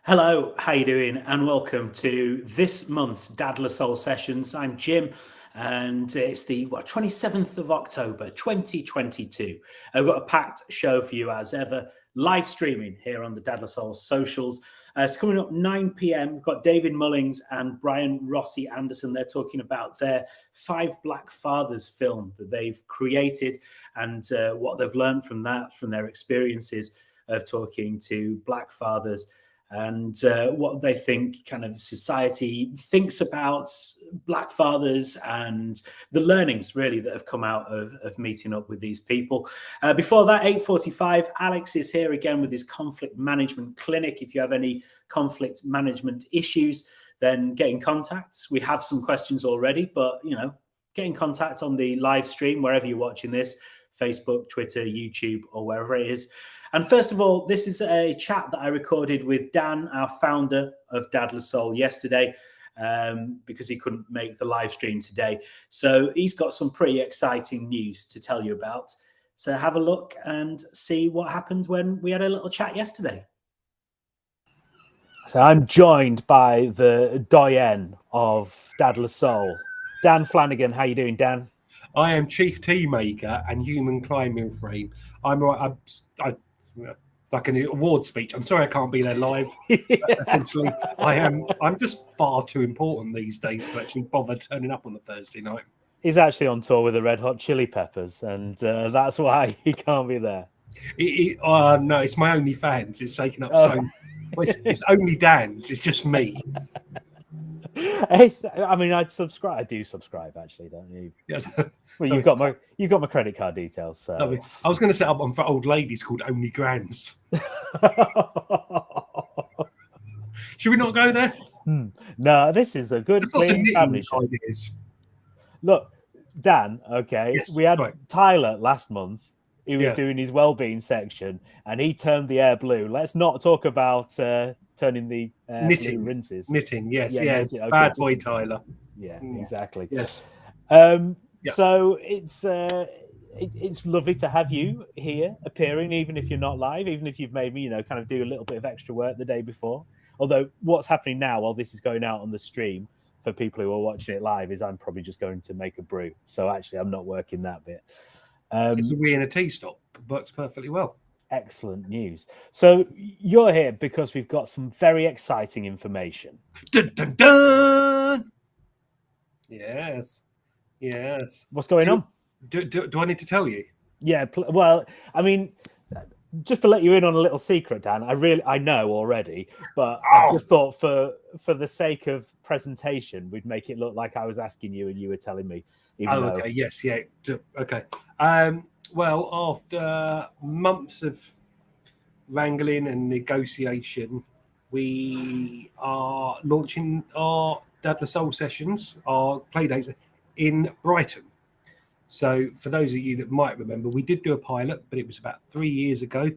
Hello, how you doing? And welcome to this month's Dadler Soul Sessions. I'm Jim, and it's the 27th of October, 2022. I've got a packed show for you as ever, live streaming here on the Dadler Soul socials. It's coming up 9 p.m. We've got David Mullings and Bryan Rossi-Anderson. They're talking about their Five Black Fathers film that they've created and what they've learned from that, from their experiences of talking to Black fathers, and what they think kind of society thinks about Black fathers and the learnings really that have come out of meeting up with these people. Before that, 8:45, Alex is here again with his conflict management clinic. If you have any conflict management issues, then get in contact. We have some questions already, but get in contact on the live stream, wherever you're watching this, Facebook, Twitter, YouTube, or wherever it is. And first of all, this is a chat that I recorded with Dan, our founder of Dadler Soul, yesterday, because he couldn't make the live stream today. So he's got some pretty exciting news to tell you about. So have a look and see what happened when we had a little chat yesterday. So I'm joined by the doyen of Dadler Soul, Dan Flanagan. How you doing, Dan? I am Chief Tea Maker and Human Climbing Frame. I'm like an award speech. I'm sorry I can't be there live. Essentially, I'm just far too important these days to actually bother turning up on a Thursday night. He's actually on tour with the Red Hot Chili Peppers, and that's why he can't be there. No, it's my OnlyFans. It's taken up it's only Dan's. It's just me. I mean, I'd subscribe. I do subscribe, actually, don't you? Yeah. Well, you've got my credit card details. So I was going to set up one for old ladies called Only Grams. Should we not go there? No, this is a good family show. Ideas. Look, Dan. Okay, yes, we had Tyler last month. He was doing his well-being section, and he turned the air blue. Let's not talk about turning the knitting rinses. Knitting, yes, yeah. Okay, bad boy, Tyler. Yeah, exactly. Yes. So it's lovely to have you here appearing, even if you're not live, even if you've made me, kind of do a little bit of extra work the day before. Although what's happening now, while this is going out on the stream for people who are watching it live, is I'm probably just going to make a brew. So actually, I'm not working that bit. It's a wee and a tea stop. Works perfectly well. Excellent news. So you're here because we've got some very exciting information. Dun, dun, dun! Yes. What's going on? Do I need to tell you? Yeah. Well, I mean, just to let you in on a little secret, Dan. I know already, but I just thought for the sake of presentation, we'd make it look like I was asking you and you were telling me. Okay. Yes. Yeah. Okay. Well, after months of wrangling and negotiation, we are launching our Dadler Soul sessions, our playdates in Brighton. So for those of you that might remember, we did do a pilot, but it was about 3 years ago.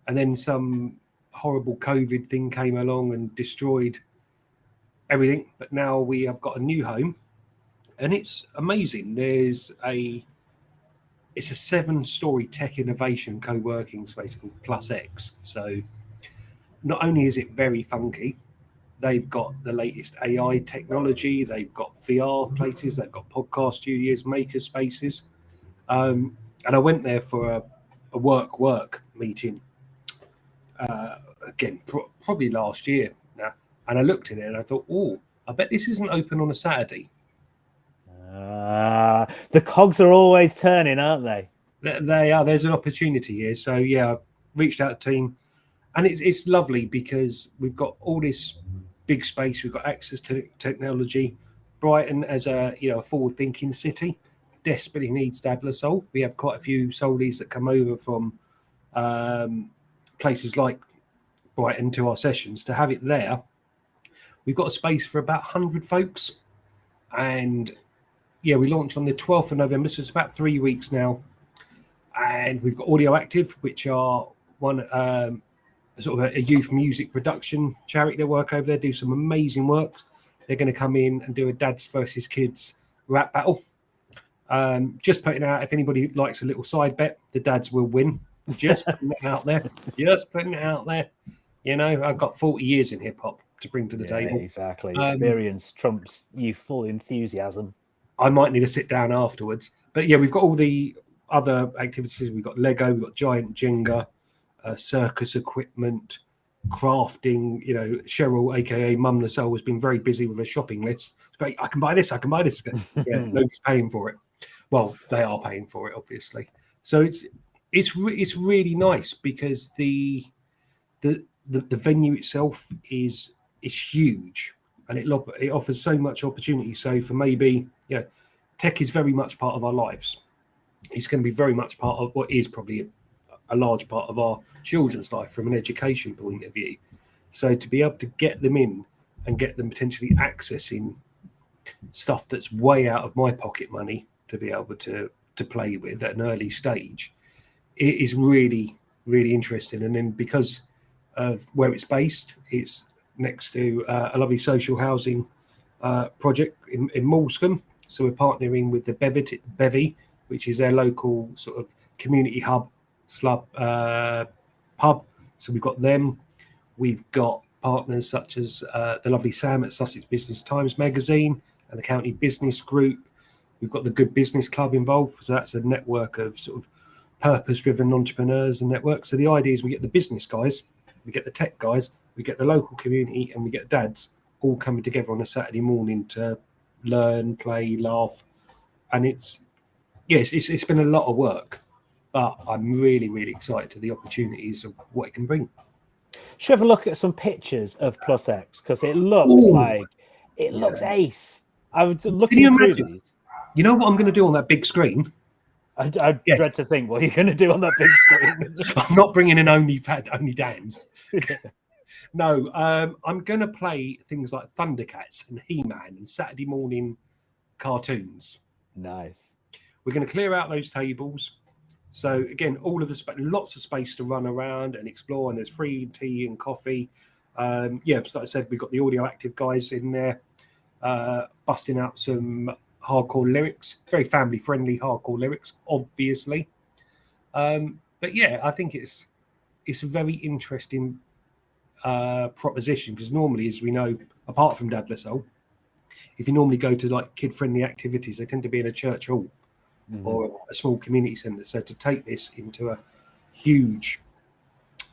And then some horrible COVID thing came along and destroyed everything. But now we have got a new home. And it's amazing. It's a 7-story tech innovation co-working space called Plus X. So not only is it very funky, they've got the latest AI technology, they've got VR places, they've got podcast studios, maker spaces. And I went there for a work meeting, again, probably last year now. And I looked at it and I thought, I bet this isn't open on a Saturday. The cogs are always turning, aren't they? They are. There's an opportunity here. So yeah, I reached out to the team, and it's lovely because we've got all this big space. We've got access to technology. Brighton, as a forward-thinking city, desperately needs Dadler Soul. We have quite a few soulies that come over from places like Brighton to our sessions. To have it there, we've got a space for about 100 folks, and we launched on the 12th of November, so it's about 3 weeks now. And we've got Audio Active, which are one sort of a youth music production charity that work over there, do some amazing work. They're going to come in and do a dads versus kids rap battle. Just putting out, if anybody likes a little side bet, the dads will win. Just putting it out there. I've got 40 years in hip hop to bring to the table. Exactly. Experience trumps youthful enthusiasm. I might need to sit down afterwards. But yeah, we've got all the other activities. We've got Lego, we've got giant Jenga, circus equipment, crafting. Cheryl, aka Mum Lascelles, has been very busy with a shopping list. It's great. I can buy this. Yeah, nobody's paying for it. Well, they are paying for it, obviously. So it's really nice because the venue itself is huge, and it offers so much opportunity. So for maybe, tech is very much part of our lives. It's going to be very much part of what is probably a large part of our children's life from an education point of view. So to be able to get them in and get them potentially accessing stuff that's way out of my pocket money to be able to play with at an early stage, it is really, really interesting. And then because of where it's based, it's next to a lovely social housing project in Moulscombe. So we're partnering with the Bevy, which is their local sort of community hub pub. So we've got them. We've got partners such as the lovely Sam at Sussex Business Times magazine and the County Business Group. We've got the Good Business Club involved. So that's a network of sort of purpose-driven entrepreneurs and networks. So the idea is we get the business guys, we get the tech guys, we get the local community, and we get dads all coming together on a Saturday morning to learn, play, laugh. And it's been a lot of work, but I'm really, really excited to the opportunities of what it can bring. Should we have a look at some pictures of Plus X? Because it looks ace. I was looking through these. You know what I'm going to do on that big screen? I dread to think what you're going to do on that big screen. I'm not bringing in only dams. No, I'm going to play things like Thundercats and He-Man and Saturday morning cartoons. Nice. We're going to clear out those tables. So again, all of lots of space to run around and explore, and there's free tea and coffee. So like I said, we've got the audio active guys in there, busting out some hardcore lyrics, very family friendly hardcore lyrics, obviously. But yeah, I think it's a very interesting proposition, because normally, as we know, apart from Dad Lascelles, if you normally go to like kid friendly activities, they tend to be in a church hall or a small community centre. So to take this into a huge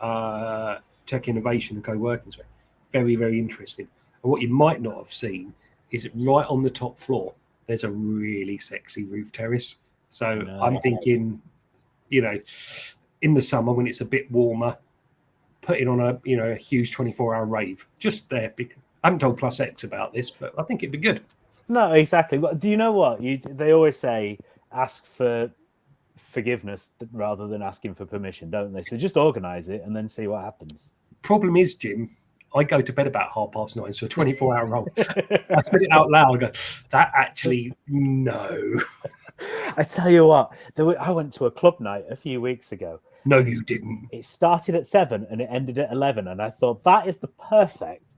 tech innovation and co-working space, very, very interesting. And what you might not have seen is right on the top floor, there's a really sexy roof terrace. So nice. I'm thinking, in the summer when it's a bit warmer, putting on a huge 24-hour rave just there. Because I haven't told Plus X about this, but I think it'd be good. No, exactly. But do you know what? They always say ask for forgiveness rather than asking for permission, don't they? So just organise it and then see what happens. Problem is, Jim, I go to bed about 9:30, so a 24-hour roll. I said it out loud. I go, that actually, no. I tell you what, I went to a club night a few weeks ago. No, you didn't. It started at 7 and it ended at 11. And I thought that is the perfect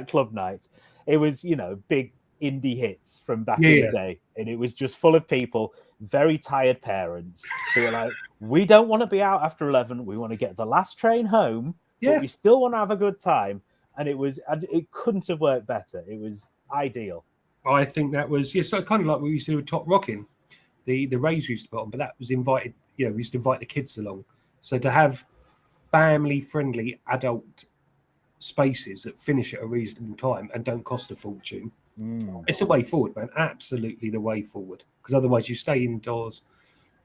club night. It was, big indie hits from back in the day. And it was just full of people, very tired parents who were like, we don't want to be out after 11. We want to get the last train home. But we still want to have a good time. And it couldn't have worked better. It was ideal. I think that was, so kind of like what we used to do with Top Rocking, the raves we used to put on, but that was invited, we used to invite the kids along. So to have family-friendly adult spaces that finish at a reasonable time and don't cost a fortune, it's a way forward, man. Absolutely the way forward. Because otherwise you stay indoors,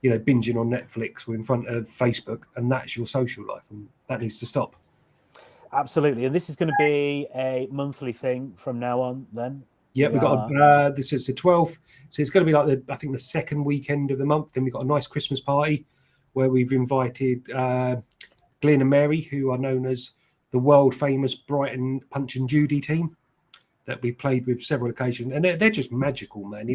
binging on Netflix or in front of Facebook, and that's your social life, and that needs to stop. Absolutely. And this is going to be a monthly thing from now on then? Yeah, we've got this is the 12th. So it's going to be like I think the second weekend of the month. Then we've got a nice Christmas party where we've invited Glenn and Mary, who are known as the world famous Brighton Punch and Judy team that we've played with several occasions. And they're just magical, man.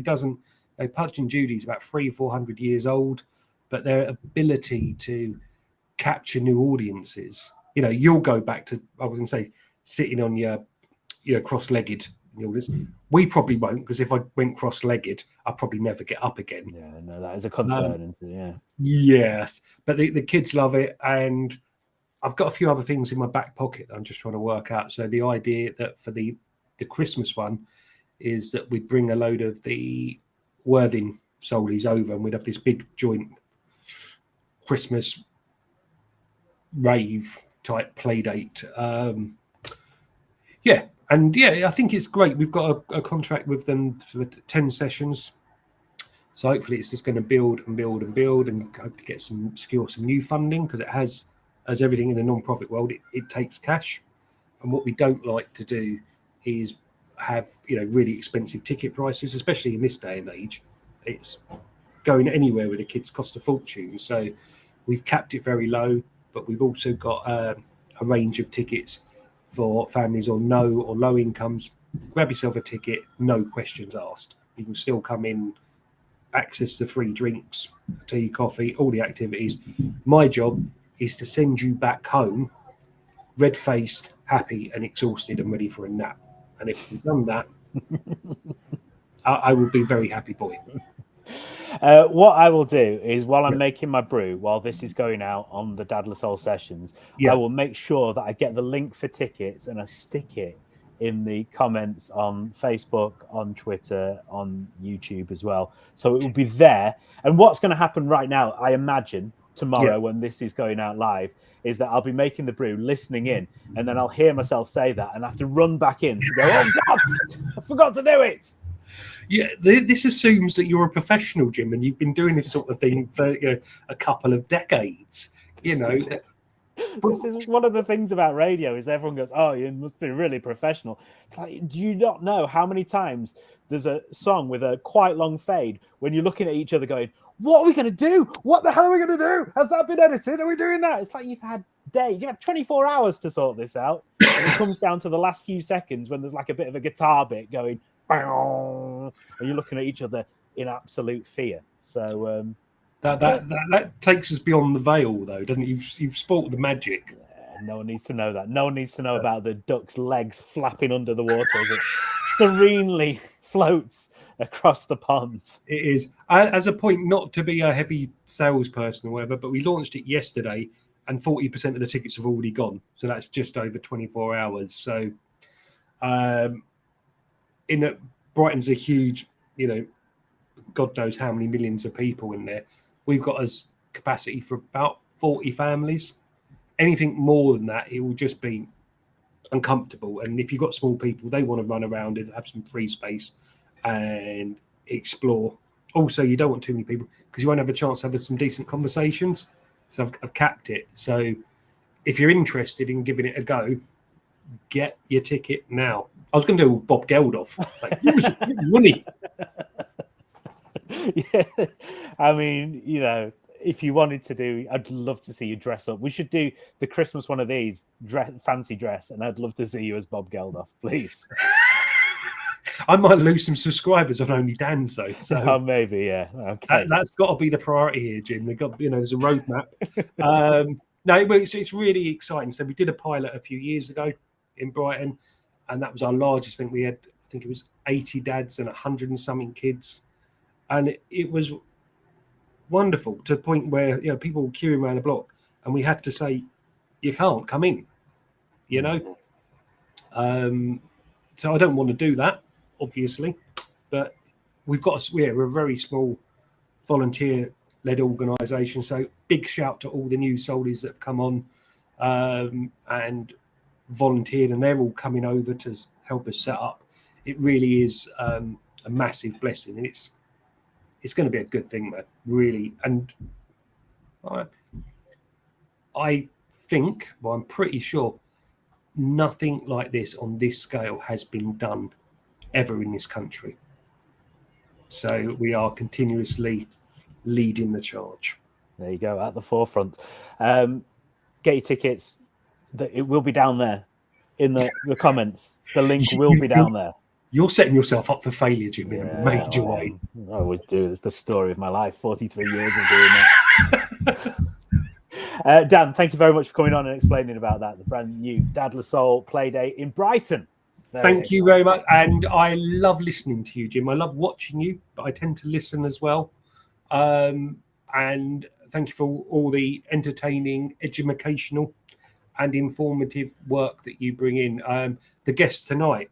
Punch and Judy's about 300 or 400 years old, but their ability to capture new audiences, you'll go back to, I was going to say, sitting on your cross-legged. We probably won't, because if I went cross-legged, I'd probably never get up again. Yeah, no, that is a concern. Yes, but the kids love it, and I've got a few other things in my back pocket that I'm just trying to work out. So the idea that for the Christmas one is that we'd bring a load of the Worthing Solies over and we'd have this big joint Christmas rave type play date. I think it's great. We've got a contract with them for 10 sessions. So hopefully it's just going to build and build and build and hope to secure some new funding, because it has, as everything in the non-profit world, it takes cash. And what we don't like to do is have really expensive ticket prices, especially in this day and age. It's going anywhere with the kids cost a fortune. So we've capped it very low, but we've also got a range of tickets for families on no or low incomes. Grab yourself a ticket, no questions asked. You can still come in, access the free drinks, tea, coffee, all the activities. My job is to send you back home red-faced, happy and exhausted and ready for a nap. And if you've done that, I will be a very happy boy. What I will do is, while I'm making my brew, while this is going out on the Dadless Soul sessions, I will make sure that I get the link for tickets and I stick it in the comments on Facebook, on Twitter, on YouTube as well. So it will be there. And what's going to happen right now, I imagine, tomorrow when this is going out live, is that I'll be making the brew, listening in, and then I'll hear myself say that and have to run back in to go, oh God, I forgot to do it. Yeah, this assumes that you're a professional, Jim, and you've been doing this sort of thing for a couple of decades. This is one of the things about radio, is everyone goes, oh, you must be really professional. It's like, do you not know how many times there's a song with a quite long fade when you're looking at each other going, what are we going to do? What the hell are we going to do? Has that been edited? Are we doing that? It's like you've had days, you've had 24 hours to sort this out. And it comes down to the last few seconds when there's like a bit of a guitar bit going, and you're looking at each other in absolute fear. So that takes us beyond the veil, though, doesn't it? You've spoiled the magic. Yeah, no one needs to know that. No one needs to know about the duck's legs flapping under the water as it serenely floats across the pond. It is, as a point, not to be a heavy salesperson or whatever, but we launched it yesterday and 40% of the tickets have already gone. So that's just over 24 hours. So Brighton's a huge, God knows how many millions of people in there. We've got as capacity for about 40 families. Anything more than that, it will just be uncomfortable. And if you've got small people, they want to run around and have some free space and explore. Also, you don't want too many people because you won't have a chance to have some decent conversations. So I've capped it. So if you're interested in giving it a go, get your ticket now. I was going to do Bob Geldof. Like, money. Yeah, I mean, if you wanted to do, I'd love to see you dress up. We should do the Christmas one of these, fancy dress, and I'd love to see you as Bob Geldof, please. I might lose some subscribers on Only Dan, so maybe, yeah. Okay, that's got to be the priority here, Jim. They've got, there's a roadmap. No, it's really exciting. So we did a pilot a few years ago in Brighton, and that was our largest thing. We had, I think it was 80 dads and 100 and something kids, and it was wonderful to the point where people were queuing around the block, and we had to say, "You can't come in," So I don't want to do that, obviously, but we're a very small volunteer-led organisation. So big shout to all the new solies that have come on and volunteered, and they're all coming over to help us set up. It really is a massive blessing, and it's going to be a good thing, man. Really, and I think, well, I'm pretty sure nothing like this on this scale has been done ever in this country. So we are continuously leading the charge. There you go, at the forefront. Get your tickets. It will be down there in the comments. The link will be down there. You're setting yourself up for failure, Jim, in a major way. I always do. It's the story of my life. 43 years of doing that. Dan, thank you very much for coming on and explaining about that. The brand new Dadless Soul Playdate in Brighton. Thank you very much. And I love listening to you, Jim. I love watching you, but I tend to listen as well. And thank you for all the entertaining, educational and informative work that you bring in. The guests tonight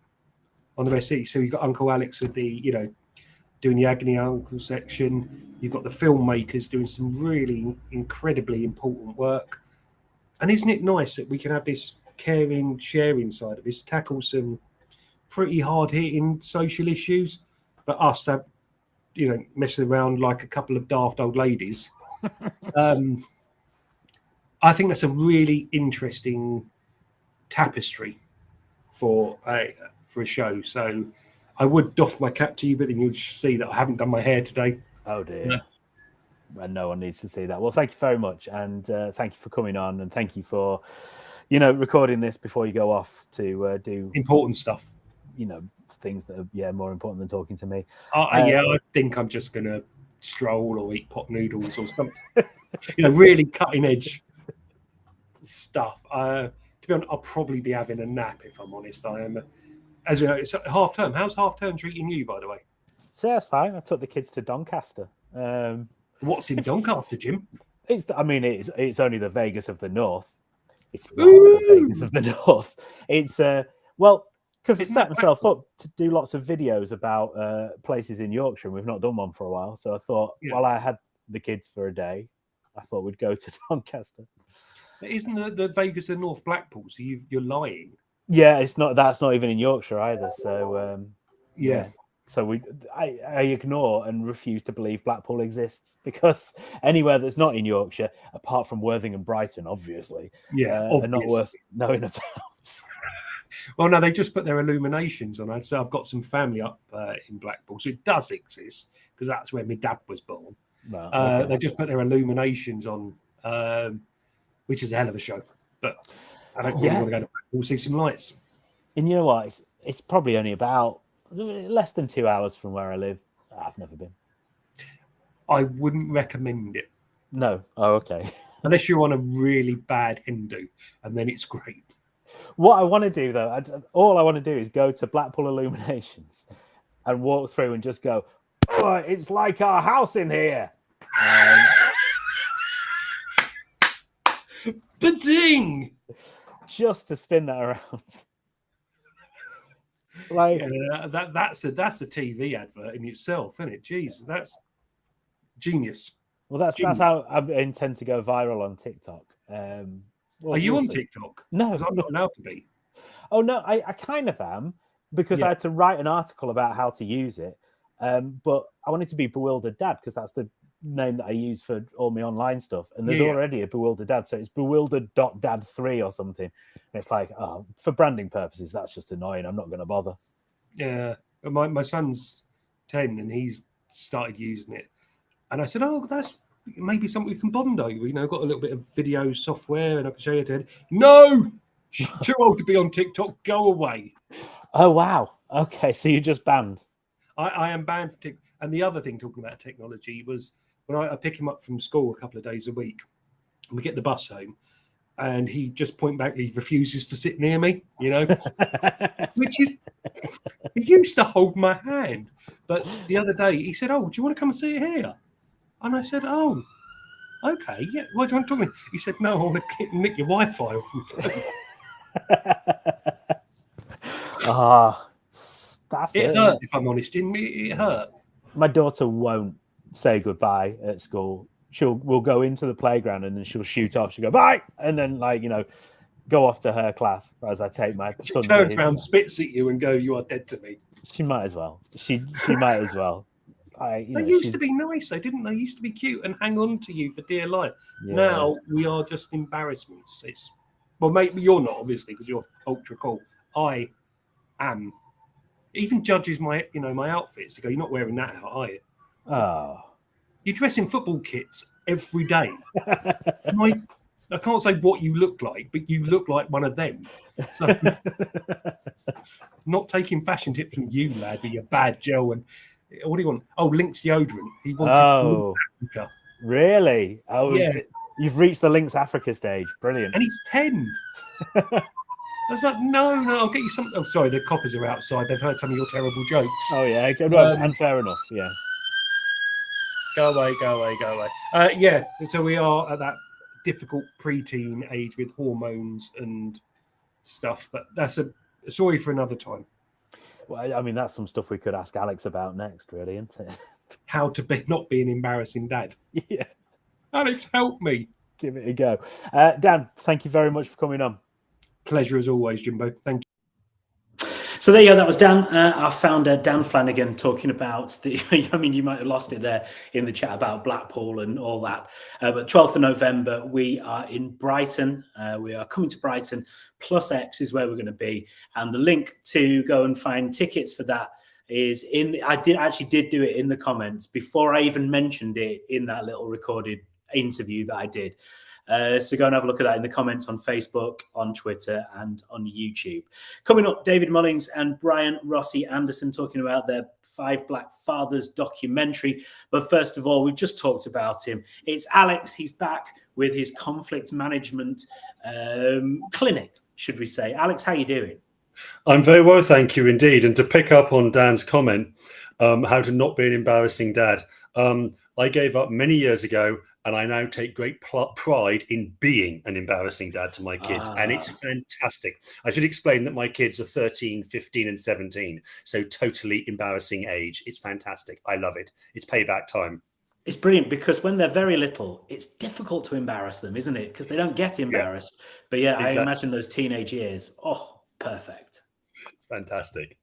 on the SE. So you've got Uncle Alex with the, doing the Agony Uncle section. You've got the filmmakers doing some really incredibly important work. And isn't it nice that we can have this caring, sharing side of this, tackle some pretty hard-hitting social issues, but us have, messing around like a couple of daft old ladies. I think that's a really interesting tapestry for a show. So I would doff my cap to you, but then you'll see that I haven't done my hair today. Oh dear. And no one needs to see that. Well, thank you very much, and thank you for coming on, and thank you for, recording this before you go off to do important stuff. Things that are more important than talking to me. I think I'm just gonna stroll or eat pot noodles or something. Really cutting edge stuff. To be honest, I'll probably be having a nap if I'm honest. I am, as you know, it's half term. How's half term treating you, by the way? So that's fine. I took the kids to Doncaster. What's in Doncaster, Jim? It's only the Vegas of the North. It's not the Vegas of the North. It's because I set myself up to do lots of videos about places in Yorkshire, and we've not done one for a while. So I thought, while I had the kids for a day, I thought we'd go to Doncaster. Isn't the Vegas of North Blackpool? So you're lying. Yeah, it's not. That's not even in Yorkshire either. So yeah. So I ignore and refuse to believe Blackpool exists, because anywhere that's not in Yorkshire, apart from Worthing and Brighton, obviously, are not worth knowing about. Well, no, they just put their illuminations on. So I've got some family up in Blackpool, so it does exist because that's where my dad was born. No, okay. They just put their illuminations on, which is a hell of a show. But I don't really want to go to Blackpool see some lights. And you know what? It's probably only about less than 2 hours from where I live. I've never been. I wouldn't recommend it. No. Oh, okay. Unless you're on a really bad Hindu, and then it's great. What I want to do, though, all I want to do is go to Blackpool Illuminations and walk through and just go, oh, it's like our house in here. Ba-ding! Just to spin that around. That's a TV advert in itself, isn't it? Jeez, that's genius. Well, that's how I intend to go viral on TikTok. Are you on TikTok? No, I'm not allowed to be. Oh no, I kind of am, because I had to write an article about how to use it. But I wanted to be Bewildered Dad, because that's the name that I use for all my online stuff. And there's already a Bewildered Dad, so it's bewildered.dad3 or something. And it's like, for branding purposes, that's just annoying. I'm not going to bother. Yeah, my son's 10 and he's started using it. And I said, that's maybe something we can bond over. Got a little bit of video software and I can show you it. No, too old to be on TikTok. Go away. Oh, wow. Okay, so you're just banned. I am banned from TikTok. And the other thing, talking about technology, was when I pick him up from school a couple of days a week, and we get the bus home, and he just point blankly refuses to sit near me, which is, he used to hold my hand. But the other day he said, do you want to come and sit here? And I said, okay, yeah. Why do you want to talk to me? He said, no, I want to nick your Wi-Fi off your That's it hurt, if I'm honest. It hurt. My daughter won't say goodbye at school. We'll go into the playground and then she'll shoot off. She'll go, bye! And then, go off to her class as I take my son. She turns around, spits at you and go, you are dead to me. She might as well. She might as well. They used to be nice, though, didn't they? They used to be cute and hang on to you for dear life. Yeah. Now we are just embarrassments. Maybe you're not, obviously, because you're ultra cool. I am. Even judges my outfits to go, you're not wearing that out, are you? Oh. You dress in football kits every day. I can't say what you look like, but you look like one of them. So, not taking fashion tips from you, lad, with your bad gel and what do you want? Oh, Lynx deodorant. He wanted Lynx Africa. Really? Oh, yeah. You've reached the Lynx Africa stage. Brilliant. And he's 10. I was like, no, I'll get you something. Oh, sorry, the coppers are outside. They've heard some of your terrible jokes. Oh, yeah. And fair enough, yeah. Go away. Yeah, so we are at that difficult preteen age with hormones and stuff. But that's a story for another time. Well, I mean, that's some stuff we could ask Alex about next, really, isn't it? How to not be an embarrassing dad. Yeah. Alex, help me. Give it a go. Dan, thank you very much for coming on. Pleasure as always, Jimbo. Thank you. So there you go. That was Dan, our founder, Dan Flanagan, talking about the. I mean, you might have lost it there in the chat about Blackpool and all that. But 12th of November, we are in Brighton. We are coming to Brighton. Plus X is where we're going to be, and the link to go and find tickets for that is in. I did do it in the comments before I even mentioned it in that little recorded interview that I did. So go and have a look at that in the comments on Facebook, on Twitter, and on YouTube. Coming up, David Mullings and Bryan Rossi-Anderson talking about their 5 Black Fathers documentary. But first of all, we've just talked about him. It's Alex. He's back with his conflict management clinic, should we say. Alex, how you doing? I'm very well, thank you indeed. And to pick up on Dan's comment, how to not be an embarrassing dad. I gave up many years ago, and I now take great pride in being an embarrassing dad to my kids. And it's fantastic. I should explain that my kids are 13, 15 and 17. So totally embarrassing age. It's fantastic. I love it. It's payback time. It's brilliant because when they're very little, it's difficult to embarrass them, isn't it? Because they don't get embarrassed. Yeah. But yeah, exactly. I imagine those teenage years. Oh, perfect. It's fantastic.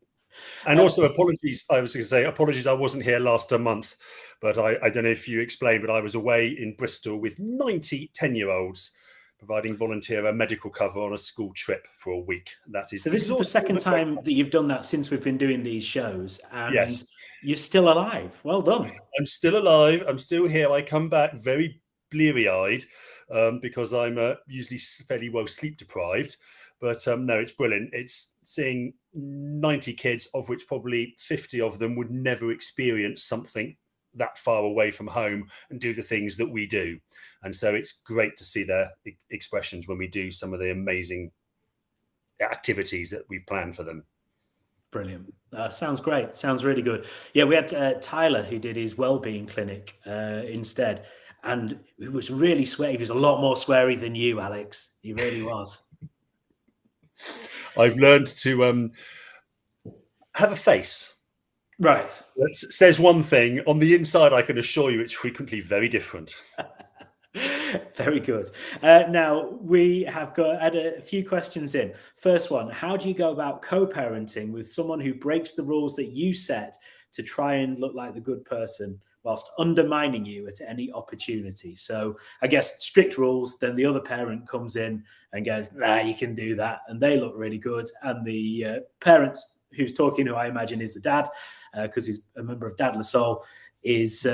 And also apologies, I was going to say, apologies, I wasn't here last month, but I don't know if you explained, but I was away in Bristol with 90 10-year-olds providing volunteer medical cover on a school trip for a week. That is. So this is the second time that you've done that since we've been doing these shows. And yes. You're still alive. Well done. I'm still alive. I'm still here. I come back very bleary-eyed because I'm usually fairly well sleep deprived. But no, it's brilliant. It's seeing 90 kids, of which probably 50 of them would never experience something that far away from home and do the things that we do. And so it's great to see their expressions when we do some of the amazing activities that we've planned for them. Brilliant. Sounds great. Sounds really good. Yeah, we had Tyler who did his wellbeing clinic instead. And he was really sweary. He was a lot more sweary than you, Alex. He really was. I've learned to have a face. Right. That says one thing. On the inside, I can assure you it's frequently very different. Very good. Now, we have had a few questions in. First one, how do you go about co-parenting with someone who breaks the rules that you set to try and look like the good person whilst undermining you at any opportunity? So I guess strict rules, then the other parent comes in and goes, nah, you can do that. And they look really good. And the parent who's talking, who I imagine is the dad, because he's a member of Dad La Soul, is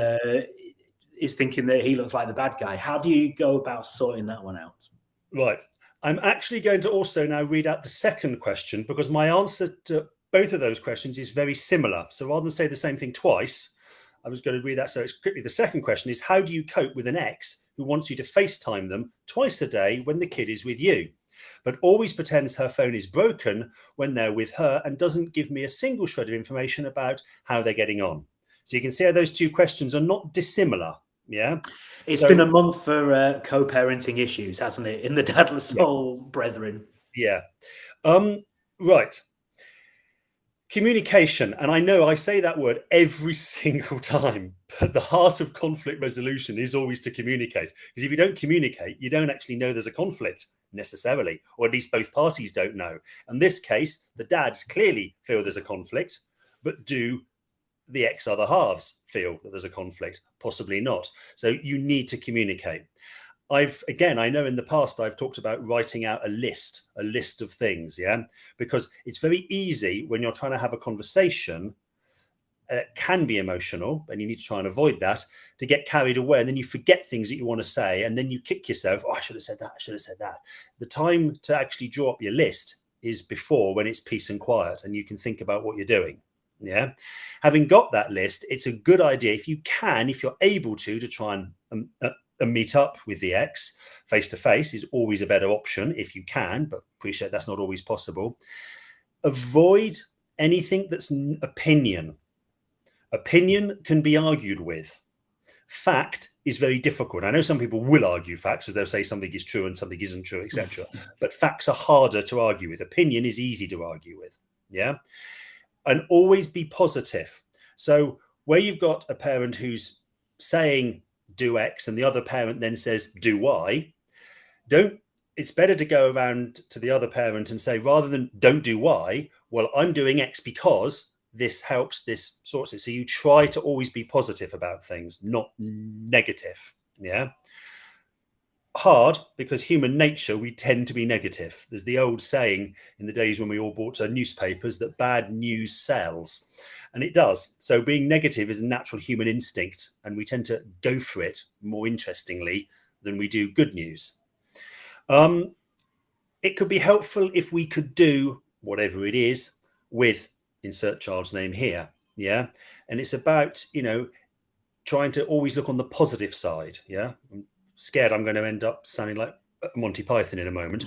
thinking that he looks like the bad guy. How do you go about sorting that one out? Right. I'm actually going to also now read out the second question because my answer to both of those questions is very similar. So rather than say the same thing twice, I was going to read that. So it's quickly. The second question is, how do you cope with an ex who wants you to FaceTime them twice a day when the kid is with you, but always pretends her phone is broken when they're with her and doesn't give me a single shred of information about how they're getting on? So you can see how those two questions are not dissimilar. Yeah. It's been a month for co-parenting issues, hasn't it? In the Dad La Soul brethren. Yeah. Right. Communication. And I know I say that word every single time, but the heart of conflict resolution is always to communicate. Because if you don't communicate, you don't actually know there's a conflict necessarily, or at least both parties don't know. In this case, the dads clearly feel there's a conflict, but do the ex-other halves feel that there's a conflict? Possibly not. So you need to communicate. I know in the past I've talked about writing out a list of things, yeah, because it's very easy when you're trying to have a conversation that can be emotional, and you need to try and avoid that, to get carried away, and then you forget things that you want to say, and then you kick yourself, oh, I should have said that. The time to actually draw up your list is before, when it's peace and quiet, and you can think about what you're doing. Yeah. Having got that list, it's a good idea if you're able to try and meet up with the ex face to face is always a better option if you can, but appreciate that's not always possible. Avoid anything that's opinion. Opinion can be argued with. Fact is very difficult. I know some people will argue facts, as they'll say something is true and something isn't true, etc. But facts are harder to argue with. Opinion is easy to argue with. Yeah. And always be positive. So where you've got a parent who's saying do X and the other parent then says do Y, it's better to go around to the other parent and say, rather than don't do Y, well, I'm doing X because this helps, this sorts it. So you try to always be positive about things, not negative. Yeah. Hard, because human nature, we tend to be negative. There's the old saying in the days when we all bought newspapers that bad news sells, and it does. So being negative is a natural human instinct, and we tend to go for it more interestingly than we do good news. It could be helpful if we could do whatever it is with insert child's name here. Yeah. And it's about, trying to always look on the positive side. Yeah. I'm scared I'm going to end up sounding like Monty Python in a moment,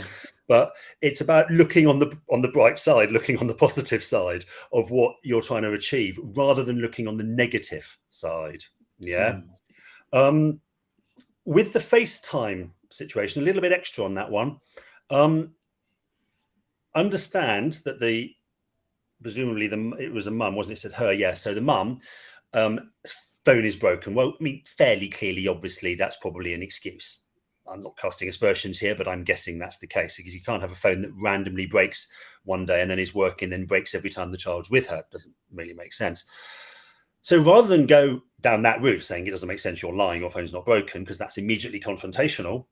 but it's about looking on the bright side, looking on the positive side of what you're trying to achieve, rather than looking on the negative side. Yeah. With the FaceTime situation, a little bit extra on that one. Understand that presumably it was a mum, wasn't it? Said her, yeah. So the mum, phone is broken. Well, I mean, fairly clearly, obviously, that's probably an excuse. I'm not casting aspersions here, but I'm guessing that's the case, because you can't have a phone that randomly breaks one day and then is working, then breaks every time the child's with her. It doesn't really make sense. So rather than go down that route, saying it doesn't make sense, you're lying, your phone's not broken, because that's immediately confrontational,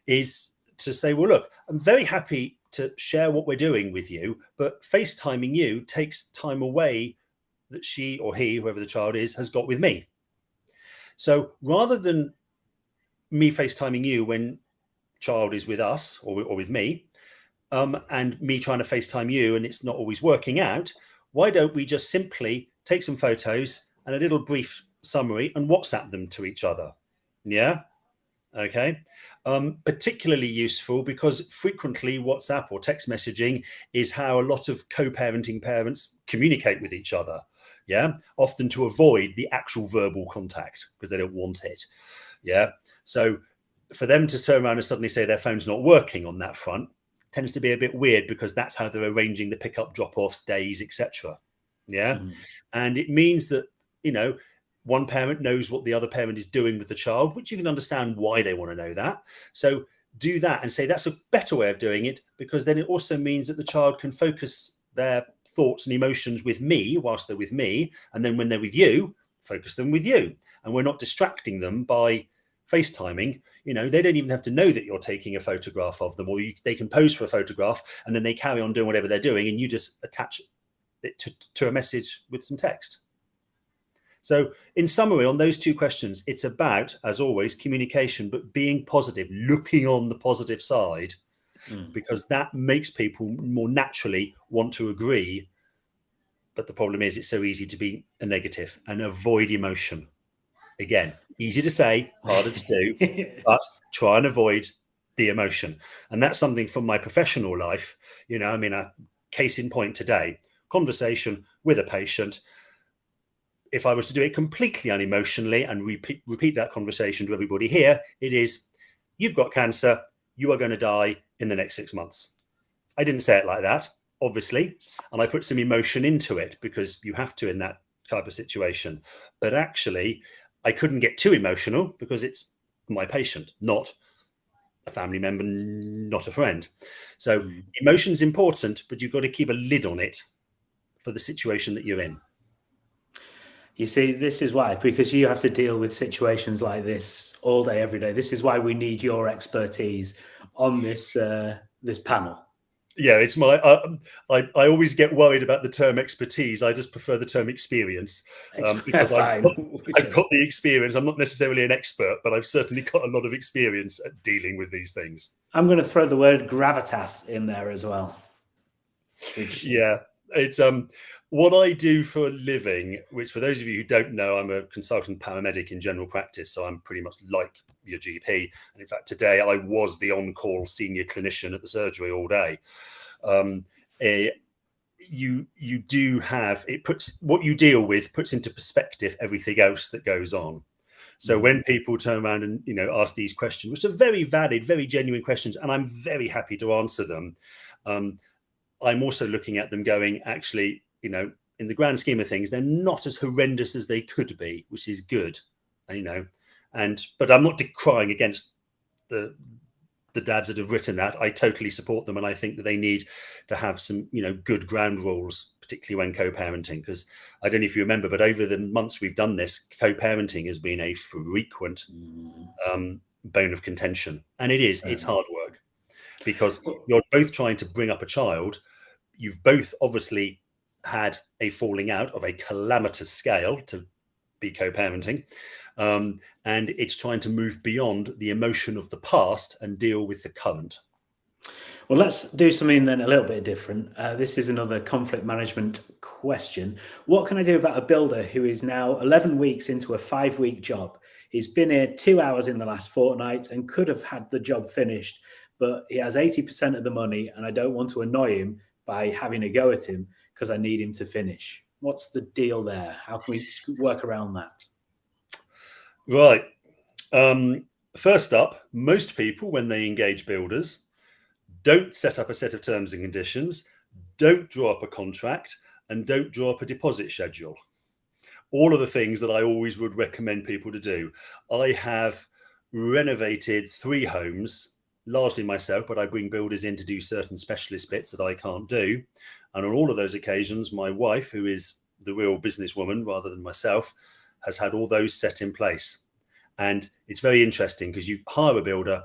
is to say, well, look, I'm very happy to share what we're doing with you, but FaceTiming you takes time away that she or he, whoever the child is, has got with me. So rather than me FaceTiming you when child is with us or with me, and me trying to FaceTime you and it's not always working out, why don't we just simply take some photos and a little brief summary and WhatsApp them to each other? Yeah. Okay. Particularly useful because frequently WhatsApp or text messaging is how a lot of co-parenting parents communicate with each other. Yeah. Often to avoid the actual verbal contact because they don't want it. Yeah. So for them to turn around and suddenly say their phone's not working on that front tends to be a bit weird, because that's how they're arranging the pickup, drop-offs, days, etc. Yeah. And it means that, one parent knows what the other parent is doing with the child, which you can understand why they want to know that. So do that and say that's a better way of doing it, because then it also means that the child can focus their thoughts and emotions with me whilst they're with me. And then when they're with you, focus them with you. And we're not distracting them by FaceTiming. They don't even have to know that you're taking a photograph of them, or they can pose for a photograph and then they carry on doing whatever they're doing. And you just attach it to a message with some text. So in summary, on those two questions, it's about, as always, communication, but being positive, looking on the positive side, because that makes people more naturally want to agree. But the problem is it's so easy to be a negative and avoid emotion. Again, easy to say, harder to do, but try and avoid the emotion. And that's something from my professional life. A case in point today, conversation with a patient. If I was to do it completely unemotionally and repeat that conversation to everybody here, it is, you've got cancer, you are going to die in the next 6 months. I didn't say it like that, obviously, and I put some emotion into it because you have to in that type of situation. But actually, I couldn't get too emotional because it's my patient, not a family member, not a friend. So emotion's important, but you've got to keep a lid on it for the situation that you're in. You see, this is why, because you have to deal with situations like this all day, every day. This is why we need your expertise on this panel. Yeah, it's my. I always get worried about the term expertise. I just prefer the term experience because I've got the experience. I'm not necessarily an expert, but I've certainly got a lot of experience at dealing with these things. I'm going to throw the word gravitas in there as well. Yeah, it's what I do for a living, which for those of you who don't know, I'm a consultant paramedic in general practice. So I'm pretty much like your GP. And in fact, today I was the on-call senior clinician at the surgery all day. You do have, it puts what you deal with, puts into perspective everything else that goes on. So when people turn around and, you know, ask these questions, which are very valid, very genuine questions, and I'm very happy to answer them, I'm also looking at them going, actually, you know, in the grand scheme of things, they're not as horrendous as they could be, which is good, you know. But I'm not decrying against the dads that have written that. I totally support them, and I think that they need to have some, you know, good ground rules, particularly when co-parenting, because I don't know if you remember, but over the months we've done this, co-parenting has been a frequent bone of contention, and it's hard work, because you're both trying to bring up a child. You've both obviously had a falling out of a calamitous scale to be co-parenting, and it's trying to move beyond the emotion of the past and deal with the current. Well, let's do something then a little bit different. This is another conflict management question. What can I do about a builder who is now 11 weeks into a 5-week job? He's been here 2 hours in the last fortnight and could have had the job finished, but he has 80% of the money, and I don't want to annoy him by having a go at him because I need him to finish. What's the deal there? How can we work around that? Right. First up, most people, when they engage builders, don't set up a set of terms and conditions, don't draw up a contract, and don't draw up a deposit schedule. All of the things that I always would recommend people to do. I have renovated 3 homes, largely myself, but I bring builders in to do certain specialist bits that I can't do. And on all of those occasions, my wife, who is the real businesswoman rather than myself, has had all those set in place. And it's very interesting because you hire a builder,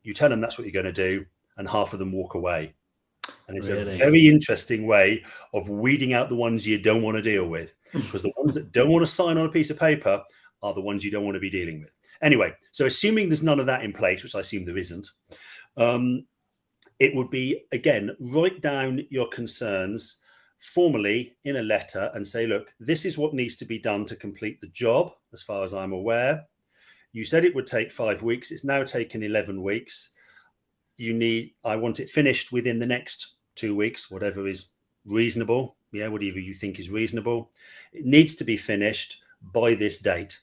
you tell them that's what you're going to do, and half of them walk away. And it's a very interesting way of weeding out the ones you don't want to deal with, because the ones that don't want to sign on a piece of paper are the ones you don't want to be dealing with. Anyway, so assuming there's none of that in place, which I assume there isn't, it would be, again, write down your concerns formally in a letter and say, look, this is what needs to be done to complete the job, as far as I'm aware. You said it would take 5 weeks. It's now taken 11 weeks. I want it finished within the next 2 weeks, whatever is reasonable. Yeah, whatever you think is reasonable. It needs to be finished by this date.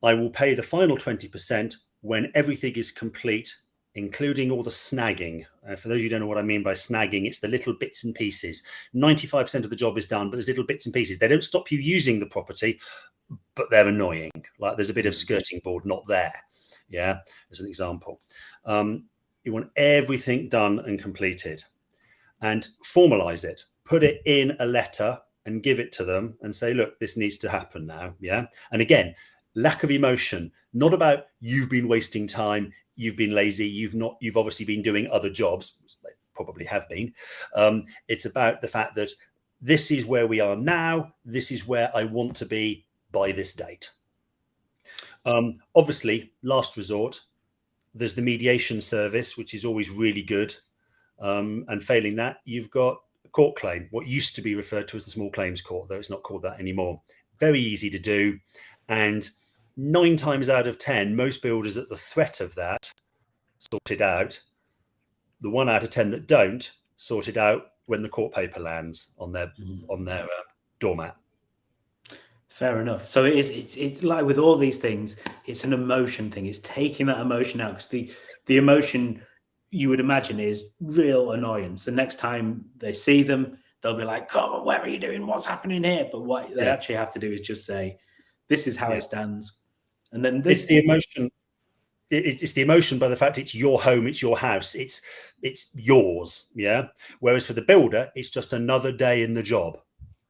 I will pay the final 20% when everything is complete, including all the snagging. For those of you who don't know what I mean by snagging, it's the little bits and pieces. 95% of the job is done, but there's little bits and pieces. They don't stop you using the property, but they're annoying. Like there's a bit of skirting board not there. Yeah, as an example. You want everything done and completed, and formalize it. Put it in a letter and give it to them and say, look, this needs to happen now. Yeah. And again, lack of emotion, not about you've been wasting time, you've been lazy, you've obviously been doing other jobs, they probably have been. It's about the fact that this is where we are now, this is where I want to be by this date. Obviously, last resort, there's the mediation service, which is always really good. And failing that, you've got a court claim, what used to be referred to as the small claims court, though it's not called that anymore. Very easy to do. And 9 times out of 10, most builders at the threat of that sort it out. The 1 out of 10 that don't sort it out when the court paper lands on their doormat. Fair enough. So it's like with all these things, it's an emotion thing. It's taking that emotion out, because the emotion you would imagine is real annoyance. The next time they see them, they'll be like, "Come on, what are you doing? What's happening here?" But what they actually have to do is just say, "This is how it stands," and then it's the emotion. It's the emotion by the fact it's your home, it's your house, it's yours. Yeah. Whereas for the builder, it's just another day in the job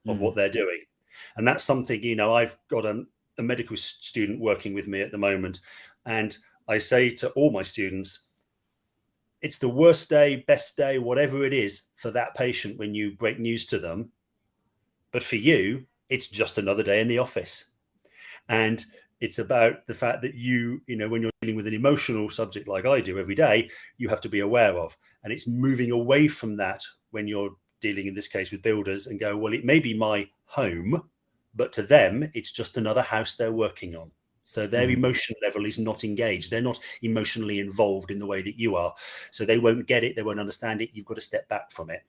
of what they're doing. And that's something, you know, I've got a medical student working with me at the moment, and I say to all my students, it's the worst day, best day, whatever it is for that patient when you break news to them. But for you, it's just another day in the office. And it's about the fact that you know, when you're dealing with an emotional subject like I do every day, you have to be aware of. And it's moving away from that when you're dealing, in this case, with builders, and go, well, it may be my home, but to them, it's just another house they're working on. So their emotion level is not engaged. They're not emotionally involved in the way that you are. So they won't get it. They won't understand it. You've got to step back from it.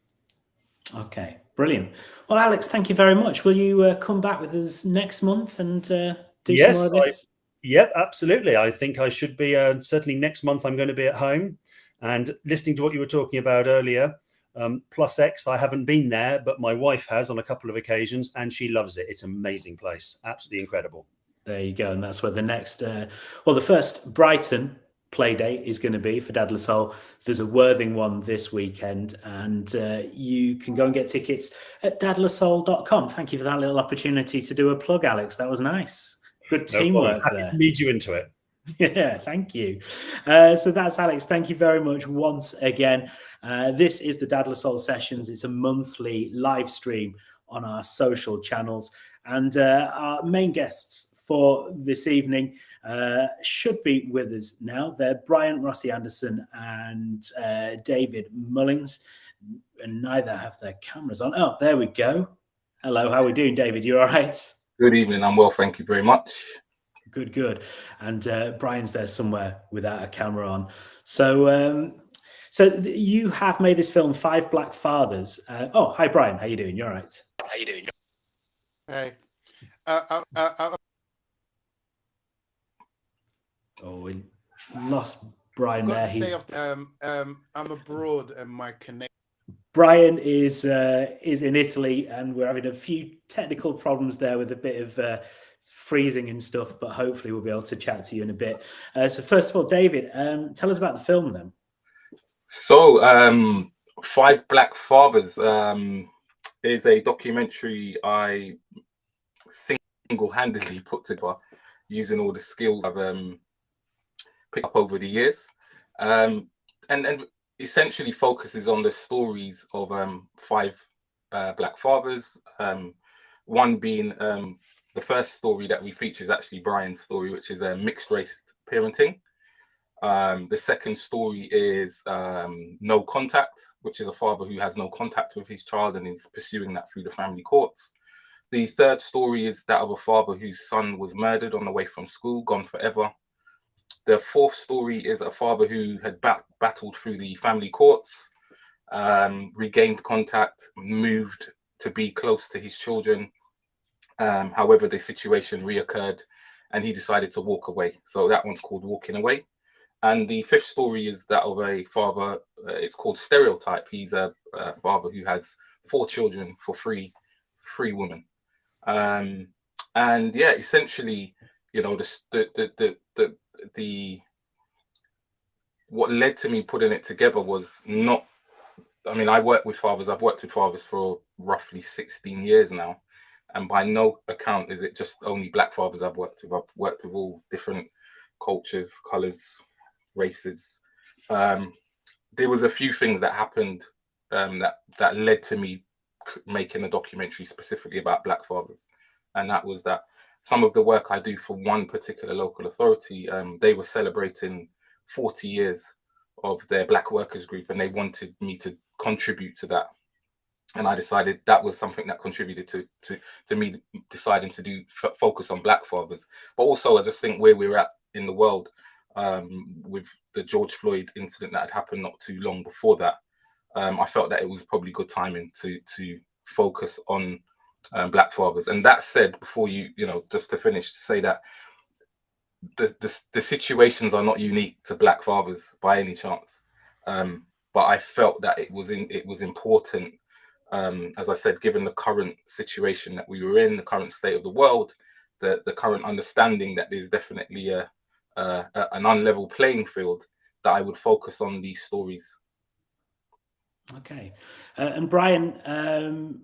Okay, brilliant. Well, Alex, thank you very much. Will you come back with us next month and do some more of this? Yep, absolutely. I think I should be. Certainly next month, I'm going to be at home. And listening to what you were talking about earlier, Plus X, I haven't been there, but my wife has on a couple of occasions, and she loves it. It's an amazing place. Absolutely incredible. There you go. And that's where the next, the first Brighton play date is going to be for Dad Lasol. There's a Worthing one this weekend, and you can go and get tickets at dadlasol.com. Thank you for that little opportunity to do a plug, Alex. That was nice. Good teamwork Happy there. to lead you into it. Yeah, thank you. So that's Alex. Thank you very much once again. This is the Dad Lasol Sessions. It's a monthly live stream on our social channels. And our main guests for this evening should be with us now. They're Bryan, Rossi-Anderson and David Mullings. And neither have their cameras on. Oh, there we go. Hello, how are we doing, David? You all right? Good evening. I'm well, thank you very much. Good. And Bryan's there somewhere without a camera on. So, you have made this film, Five Black Fathers. Hi, Bryan. How you doing? You all right? How you doing? Hey. We lost Bryan there. I'm abroad and my connection. Bryan is in Italy, and we're having a few technical problems there with a bit of freezing and stuff, but hopefully we'll be able to chat to you in a bit. So first of all, David, tell us about the film then. So Five Black Fathers is a documentary I single-handedly put together using all the skills I've picked up over the years, and essentially focuses on the stories of five Black fathers, one being the first story that we feature is actually Bryan's story, which is mixed race parenting. The second story is No Contact, which is a father who has no contact with his child and is pursuing that through the family courts. The third story is that of a father whose son was murdered on the way from school, gone forever. The fourth story is a father who had battled through the family courts, regained contact, moved to be close to his children. However, the situation reoccurred and he decided to walk away. So that one's called Walking Away. And the fifth story is that of a father, it's called Stereotype. He's a father who has 4 children for three women. And yeah, essentially, you know, what led to me putting it together was not, I mean, I've worked with fathers for roughly 16 years now. And by no account is it just only Black fathers I've worked with. I've worked with all different cultures, colors, races. There was a few things that happened that led to me making a documentary specifically about Black fathers. And that was that some of the work I do for one particular local authority, they were celebrating 40 years of their Black workers group, and they wanted me to contribute to that. And I decided that was something that contributed to me deciding to focus on Black fathers. But also, I just think where we're at in the world, with the George Floyd incident that had happened not too long before that, I felt that it was probably good timing to focus on Black fathers. And that said, before just to finish, to say that the situations are not unique to Black fathers by any chance. But I felt that it was important. As I said, given the current situation that we were in, the current state of the world, the current understanding that there's definitely an unlevel playing field, that I would focus on these stories. Okay. And Bryan,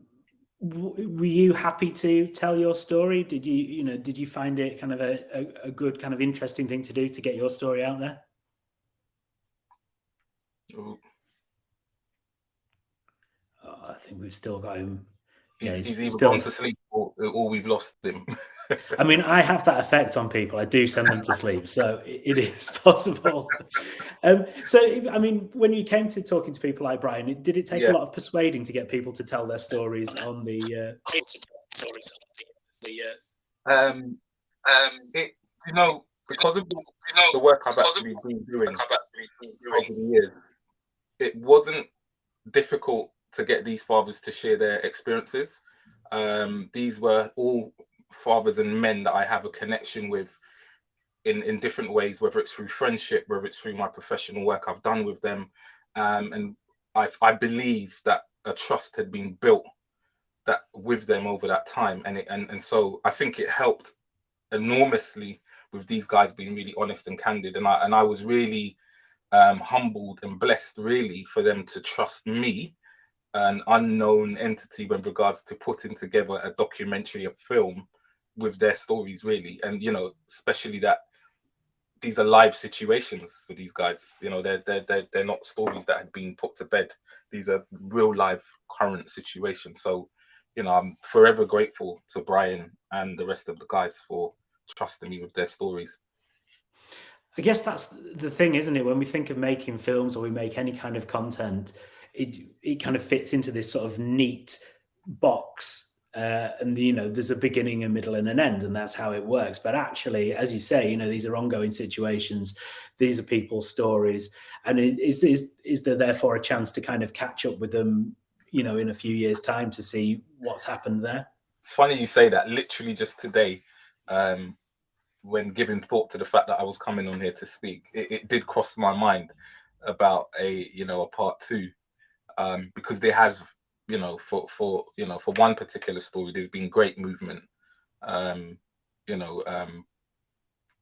were you happy to tell your story? Did you find it kind of a good kind of interesting thing to do to get your story out there? Ooh. I think we've still got him. He's either gone to sleep or we've lost him. I mean, I have that effect on people. I do send them to sleep, so it is possible. So, I mean, when you came to talking to people like Bryan, did it take a lot of persuading to get people to tell their stories on the? Because of the work I've actually been doing over the years, it wasn't difficult to get these fathers to share their experiences. These were all fathers and men that I have a connection with in different ways, whether it's through friendship, whether it's through my professional work I've done with them. And I believe that a trust had been built that with them over that time. And so I think it helped enormously with these guys being really honest and candid. And I was really humbled and blessed, really, for them to trust me, an unknown entity, with regards to putting together a documentary, a film with their stories, really. And, you know, especially that these are live situations for these guys. You know, they're not stories that had been put to bed. These are real live current situations. So, you know, I'm forever grateful to Bryan and the rest of the guys for trusting me with their stories. I guess that's the thing, isn't it? When we think of making films or we make any kind of content, it kind of fits into this sort of neat box. And, you know, there's a beginning, a middle, and an end, and that's how it works. But actually, as you say, you know, these are ongoing situations. These are people's stories. And is there therefore a chance to kind of catch up with them, you know, in a few years' time to see what's happened there? It's funny you say that. Literally just today, when giving thought to the fact that I was coming on here to speak, it did cross my mind about a part two, because there has, you know, for one particular story, there's been great movement, around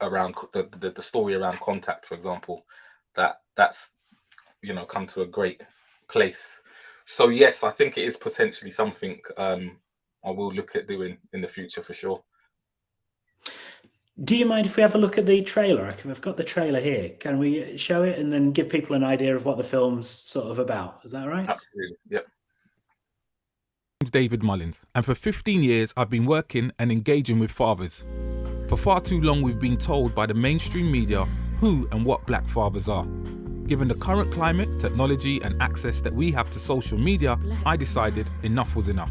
the story around Contact, for example, that's you know, come to a great place. So yes, I think it is potentially something I will look at doing in the future for sure. Do you mind if we have a look at the trailer? I've got the trailer here. Can we show it and then give people an idea of what the film's sort of about? Is that right? Absolutely, yep. My name's David Mullings, and for 15 years I've been working and engaging with fathers. For far too long we've been told by the mainstream media who and what black fathers are. Given the current climate, technology and access that we have to social media, I decided enough was enough.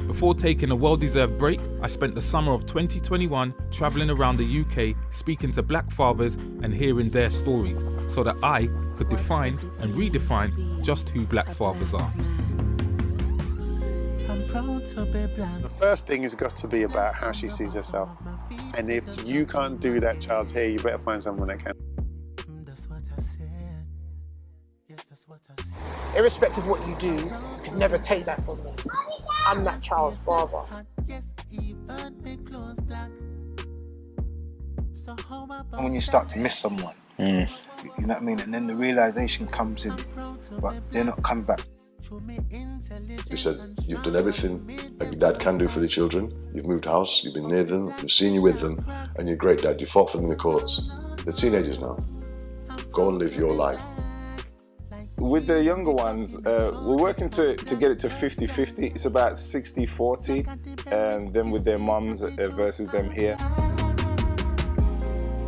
Before taking a well-deserved break, I spent the summer of 2021 travelling around the UK, speaking to black fathers and hearing their stories, so that I could define and redefine just who black fathers are. The first thing has got to be about how she sees herself. And if you can't do that child's hair, you better find someone that can. Irrespective of what you do, you can never take that from me. I'm that child's father. When you start to miss someone, you know what I mean? And then the realization comes in, but they're not coming back. You said you've done everything a dad can do for the children. You've moved house, you've been near them, we've seen you with them, and you're a great dad. You fought for them in the courts. They're teenagers now. Go and live your life. With the younger ones, we're working to get it to 50-50. It's about 60-40, them with their mums versus them here.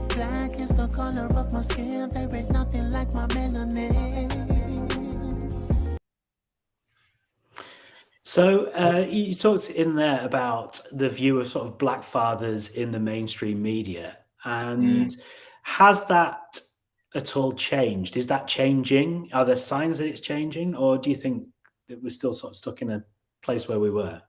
Black is the color of my skin, there ain't nothing like my melanin. So you talked in there about the view of sort of black fathers in the mainstream media, and has that at all changed? Is that changing? Are there signs that it's changing, or do you think that we're still sort of stuck in a place where we were?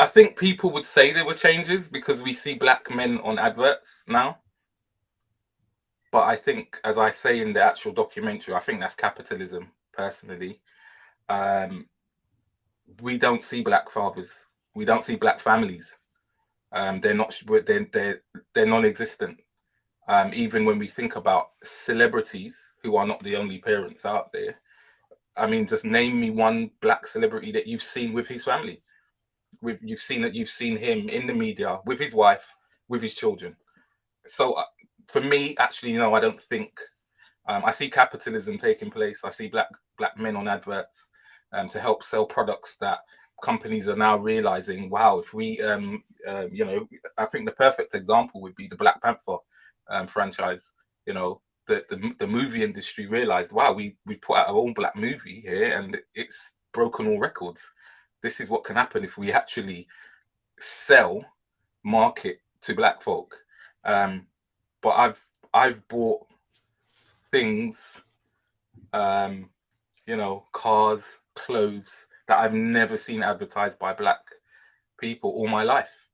I think people would say there were changes because we see black men on adverts now. But I think, as I say in the actual documentary, I think that's capitalism, personally. We don't see black fathers. We don't see black families. They're non-existent. Even when we think about celebrities who are not the only parents out there, I mean, just name me one black celebrity that you've seen with his family. You've seen him in the media with his wife, with his children. So for me, actually, no, I don't think. I see capitalism taking place. I see black men on adverts to help sell products that companies are now realizing, wow, if we, I think the perfect example would be the Black Panther franchise. You know, the movie industry realized, wow, we put out our own black movie here and it's broken all records. This is what can happen if we actually market to black folk. But I've bought things, cars, clothes that I've never seen advertised by black people all my life.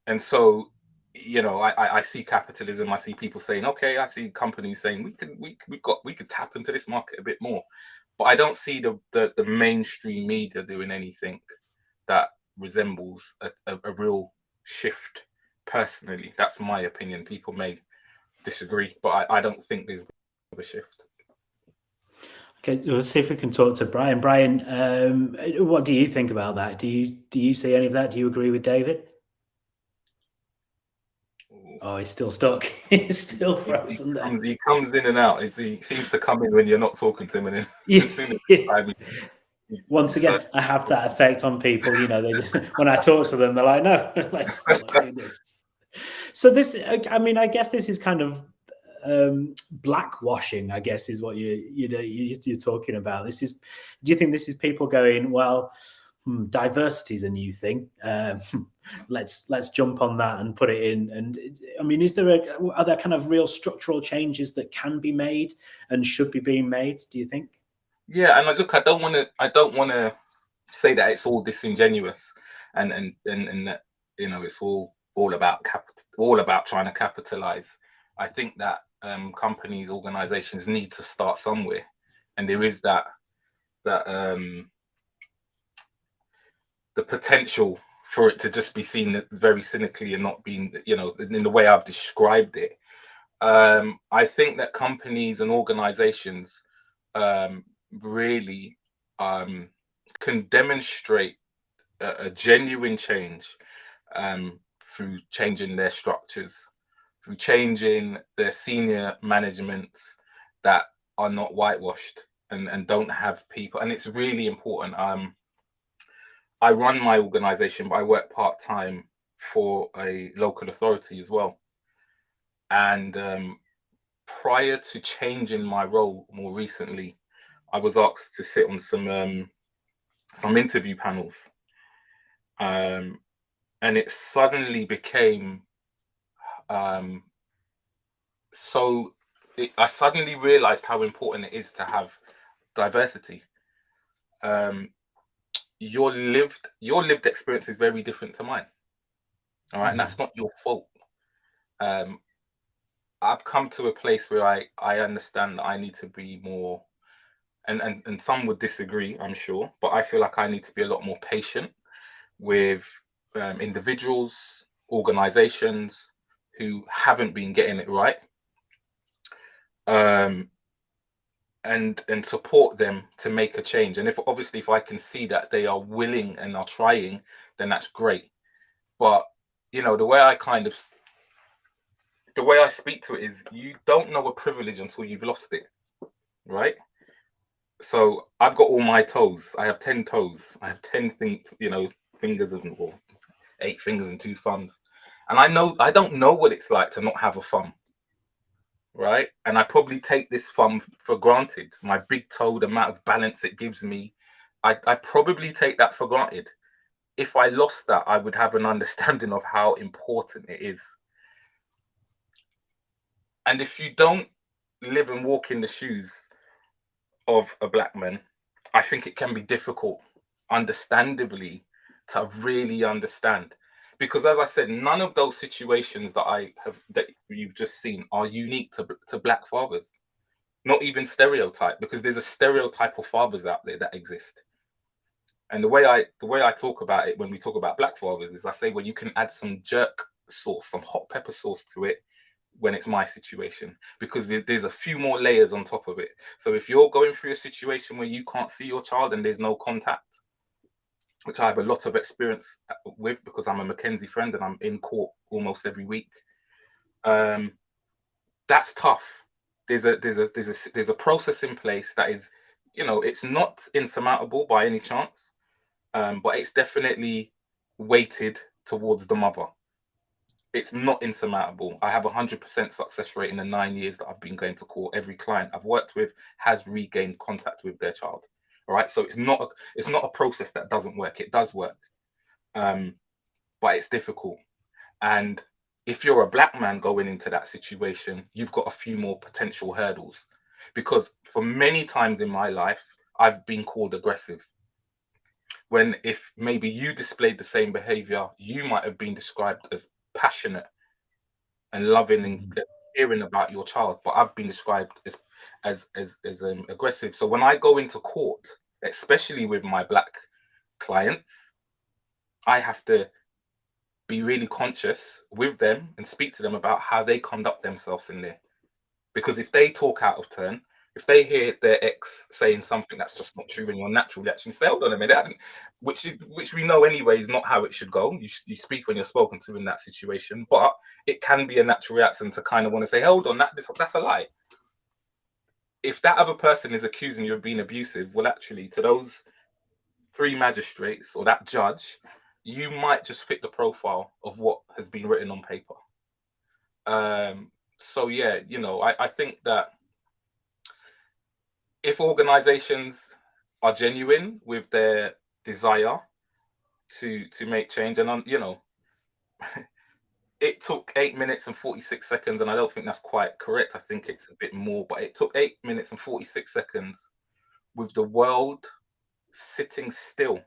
And so, I see capitalism. I see people saying, okay, I see companies saying we could tap into this market a bit more. But I don't see the mainstream media doing anything that resembles a real shift. Personally, that's my opinion. People may disagree, but I don't think there's a shift. Okay, let's see if we can talk to Bryan. Bryan, what do you think about that? Do you see any of that? Do you agree with David? Oh, he's still stuck. He's still frozen there. He comes in and out. He seems to come in when you're not talking to him, and then as soon as Once again, I have that effect on people. They just, when I talk to them, they're like, "No, let's do this." So this, I mean, I guess this is kind of blackwashing. I guess is what you're talking about. Do you think this is people going, well, diversity is a new thing? Let's jump on that and put it in. And I mean, are there kind of real structural changes that can be made and should be being made? Do you think? Yeah, and look, I don't want to say that it's all disingenuous and that it's all about trying to capitalize. I think that companies, organizations need to start somewhere, and there is that the potential for it to just be seen very cynically and not being, in the way I've described it. I think that companies and organizations really can demonstrate a genuine change through changing their structures, through changing their senior managements that are not whitewashed and don't have people. And it's really important. I run my organization, but I work part-time for a local authority as well. And prior to changing my role more recently, I was asked to sit on some interview panels. And it suddenly became I suddenly realized how important it is to have diversity. Your lived experience is very different to mine. All right, and that's not your fault. I've come to a place where I understand that I need to be more, and some would disagree, I'm sure, but I feel like I need to be a lot more patient with individuals, organizations who haven't been getting it right, and support them to make a change. And if I can see that they are willing and are trying, then that's great. But the way I speak to it is, you don't know a privilege until you've lost it, right? So I've got all my toes. I have 10 toes. I have 10 fingers or 8 fingers and 2 thumbs. And I don't know what it's like to not have a thumb, right? And I probably take this thumb for granted. My big toe, the amount of balance it gives me, I probably take that for granted. If I lost that, I would have an understanding of how important it is. And if you don't live and walk in the shoes of a black man, I think it can be difficult, understandably, to really understand. Because as I said, none of those situations that you've just seen are unique to black fathers. Not even stereotype, because there's a stereotype of fathers out there that exist. And the way I talk about it when we talk about black fathers is I say, well, you can add some jerk sauce, some hot pepper sauce to it when it's my situation, because there's a few more layers on top of it. So if you're going through a situation where you can't see your child and there's no contact, which I have a lot of experience with because I'm a Mackenzie friend and I'm in court almost every week, that's tough. There's a process in place that is, it's not insurmountable by any chance, but it's definitely weighted towards the mother. It's not insurmountable. I have 100% success rate in the 9 years that I've been going to court. Every client I've worked with has regained contact with their child. All right. So it's not a process that doesn't work. It does work. But it's difficult. And if you're a black man going into that situation, you've got a few more potential hurdles, because for many times in my life, I've been called aggressive. when if maybe you displayed the same behavior, you might have been described as passionate and loving and caring about your child, but I've been described as aggressive. So when I go into court, especially with my black clients, I have to be really conscious with them and speak to them about how they conduct themselves in there. Because if they talk out of turn, if they hear their ex saying something that's just not true, and your natural reaction, say, hold on a minute, which we know anyway is not how it should go. You speak when you're spoken to in that situation, but it can be a natural reaction to kind of want to say, hold on, that's a lie. If that other person is accusing you of being abusive, well, actually, to those 3 magistrates or that judge, you might just fit the profile of what has been written on paper. So yeah, you know, I think that if organizations are genuine with their desire to make change, and you know, it took 8 minutes and 46 seconds, and I don't think that's quite correct. I think it's a bit more, but it took 8 minutes and 46 seconds with the world sitting still,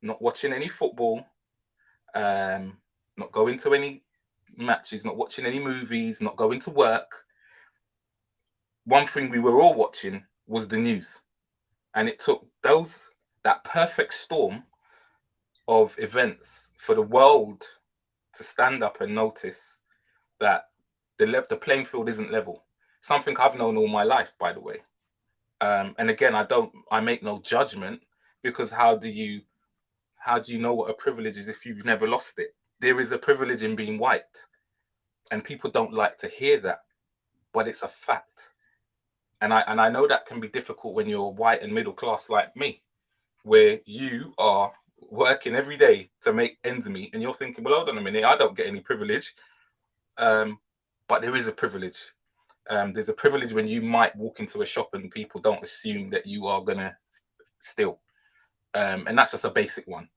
not watching any football, not going to any matches, not watching any movies, not going to work. One thing we were all watching was the news, and it took that perfect storm of events for the world to stand up and notice that the playing field isn't level. Something I've known all my life, by the way. And again, I make no judgment, because how do you know what a privilege is if you've never lost it? There is a privilege in being white, and people don't like to hear that, but it's a fact. And I know that can be difficult when you're white and middle class like me, where you are working every day to make ends meet, and you're thinking, well, hold on a minute, I don't get any privilege. But there is a privilege. There's a privilege when you might walk into a shop and people don't assume that you are gonna steal. And that's just a basic one.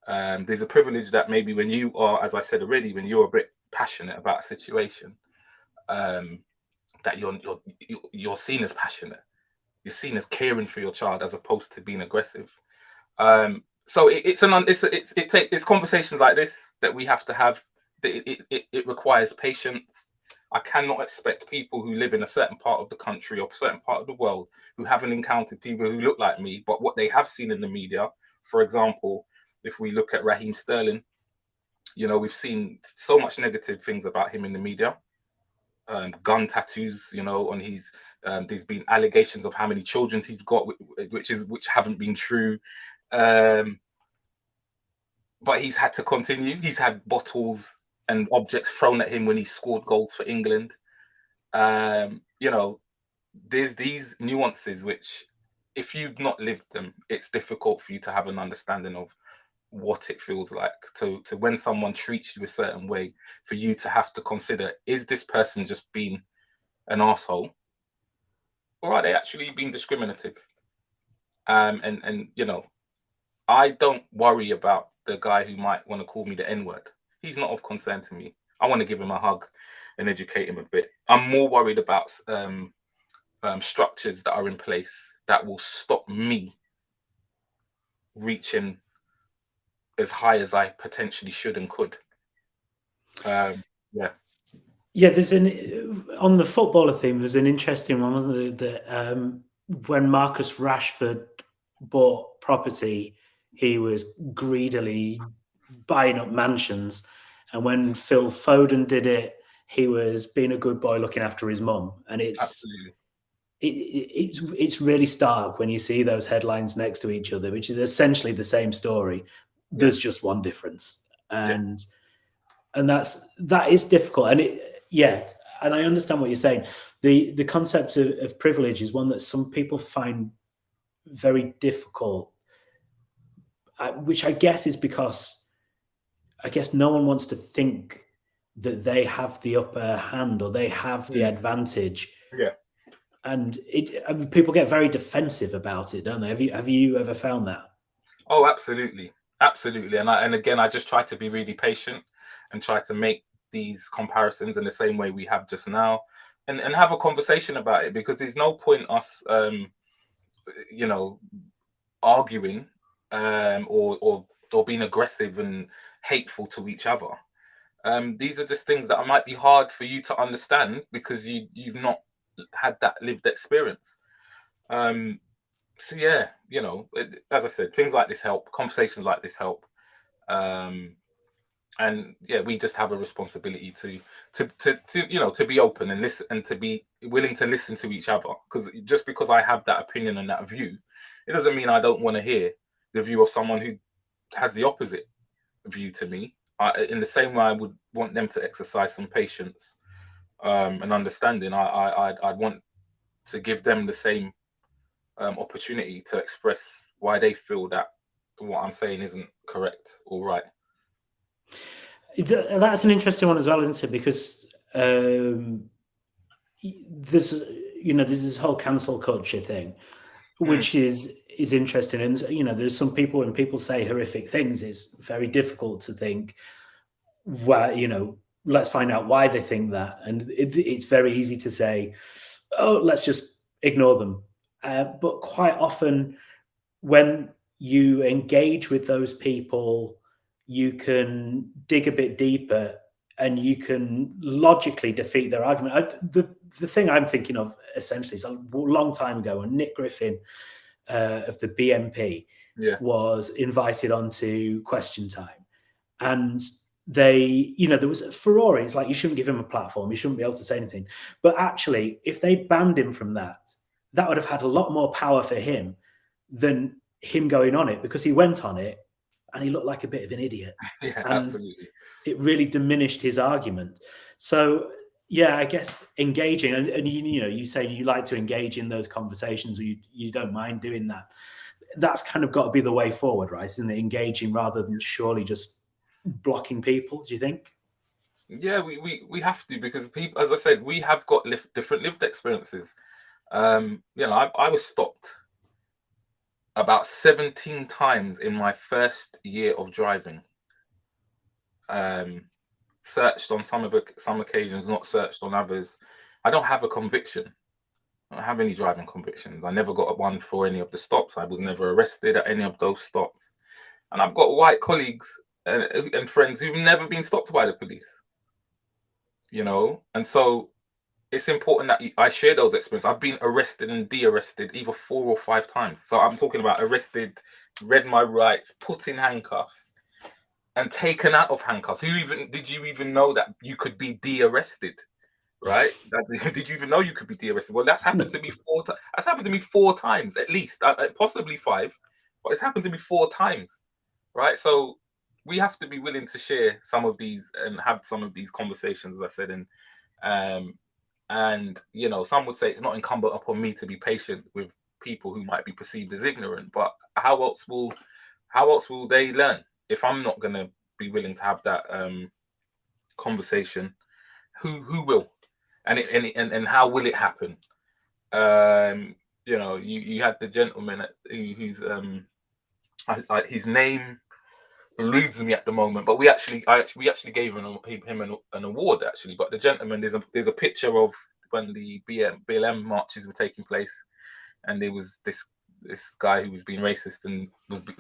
There's a privilege that maybe when you are, as I said already, when you're a bit passionate about a situation, that you're seen as passionate, you're seen as caring for your child, as opposed to being aggressive. So it's conversations like this that we have to have. It requires patience. I cannot expect people who live in a certain part of the country or a certain part of the world who haven't encountered people who look like me, but what they have seen in the media. For example, if we look at Raheem Sterling, you know, we've seen so much negative things about him in the media. Gun tattoos, you know, on his. There's been allegations of how many children he's got, which haven't been true. But he's had to continue. He's had bottles and objects thrown at him when he scored goals for England. You know, there's these nuances which, if you've not lived them, it's difficult for you to have an understanding of what it feels like to when someone treats you a certain way, for you to have to consider, is this person just being an asshole, or are they actually being discriminative? And you know, I don't worry about the guy who might want to call me the N-word. He's not of concern to me. I want to give him a hug and educate him a bit. I'm more worried about structures that are in place that will stop me reaching as high as I potentially should and could. Yeah. There's on the footballer theme, there's an interesting one, wasn't there? That when Marcus Rashford bought property, he was greedily buying up mansions, and when Phil Foden did it, he was being a good boy looking after his mum. And it's really stark when you see those headlines next to each other, which is essentially the same story. There's just one difference, and that is difficult. And and I understand what you're saying. The concept of privilege is one that some people find very difficult, which I guess is because no one wants to think that they have the upper hand or they have the advantage. Yeah. And people get very defensive about it, don't they? Have you ever found that? Oh, absolutely. Absolutely. And again, I just try to be really patient and try to make these comparisons in the same way we have just now, and have a conversation about it, because there's no point us, you know, arguing or being aggressive and hateful to each other. These are just things that might be hard for you to understand because you've not had that lived experience. So yeah, as I said, things like this help, conversations like this help. And yeah, we just have a responsibility to be open and listen, and to be willing to listen to each other. Because just because I have that opinion and that view, it doesn't mean I don't want to hear the view of someone who has the opposite view to me. In the same way, I would want them to exercise some patience and understanding. I'd want to give them the same opportunity to express why they feel that what I'm saying isn't correct or right. That's an interesting one as well, isn't it? Because there's this whole cancel culture thing, which is interesting. And there's some people, when people say horrific things, it's very difficult to think, well, let's find out why they think that. And it's very easy to say, oh, let's just ignore them. But quite often, when you engage with those people, you can dig a bit deeper and you can logically defeat their argument. The thing I'm thinking of essentially is a long time ago when Nick Griffin of the BNP was invited onto Question Time, and there was a furore. It's like, you shouldn't give him a platform, you shouldn't be able to say anything. But actually, if they banned him from that would have had a lot more power for him than him going on it, because he went on it and he looked like a bit of an idiot. Yeah, and absolutely. It really diminished his argument. So yeah, I guess engaging, and you say you like to engage in those conversations, or you don't mind doing that. That's kind of got to be the way forward, right? Isn't it? Engaging rather than surely just blocking people. Do you think? Yeah, we have to, because people, as I said, we have got different lived experiences. I was stopped about 17 times in my first year of driving. Searched on some occasions, not searched on others. I don't have a conviction. I don't have any driving convictions. I never got one for any of the stops. I was never arrested at any of those stops. And I've got white colleagues and friends who've never been stopped by the police. And so it's important that I share those experiences. I've been arrested and de-arrested either 4 or 5 times. So I'm talking about arrested, read my rights, put in handcuffs, and taken out of handcuffs. Did you even know that you could be de-arrested? Right? Did you even know you could be de-arrested? Well, that's happened to me 4 times. That's happened to me 4 times at least, possibly 5, but it's happened to me 4 times. Right? So we have to be willing to share some of these and have some of these conversations, as I said, and some would say it's not incumbent upon me to be patient with people who might be perceived as ignorant, but how else will they learn if I'm not going to be willing to have that conversation? Who will? And how will it happen? You had the gentleman who's his name eludes me at the moment, but we actually gave him an award actually. But the gentleman, there's a picture of when the BLM marches were taking place, and there was this guy who was being racist and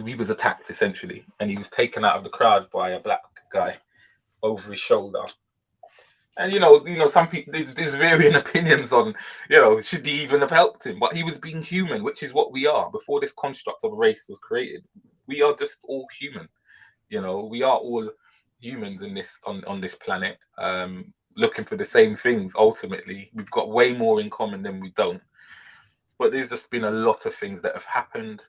he was attacked essentially, and he was taken out of the crowd by a black guy over his shoulder. And some people, there's varying opinions on should he even have helped him, but he was being human, which is what we are. Before this construct of race was created, we are just all human. We are all humans in this on this planet, looking for the same things. Ultimately, we've got way more in common than we don't. But there's just been a lot of things that have happened.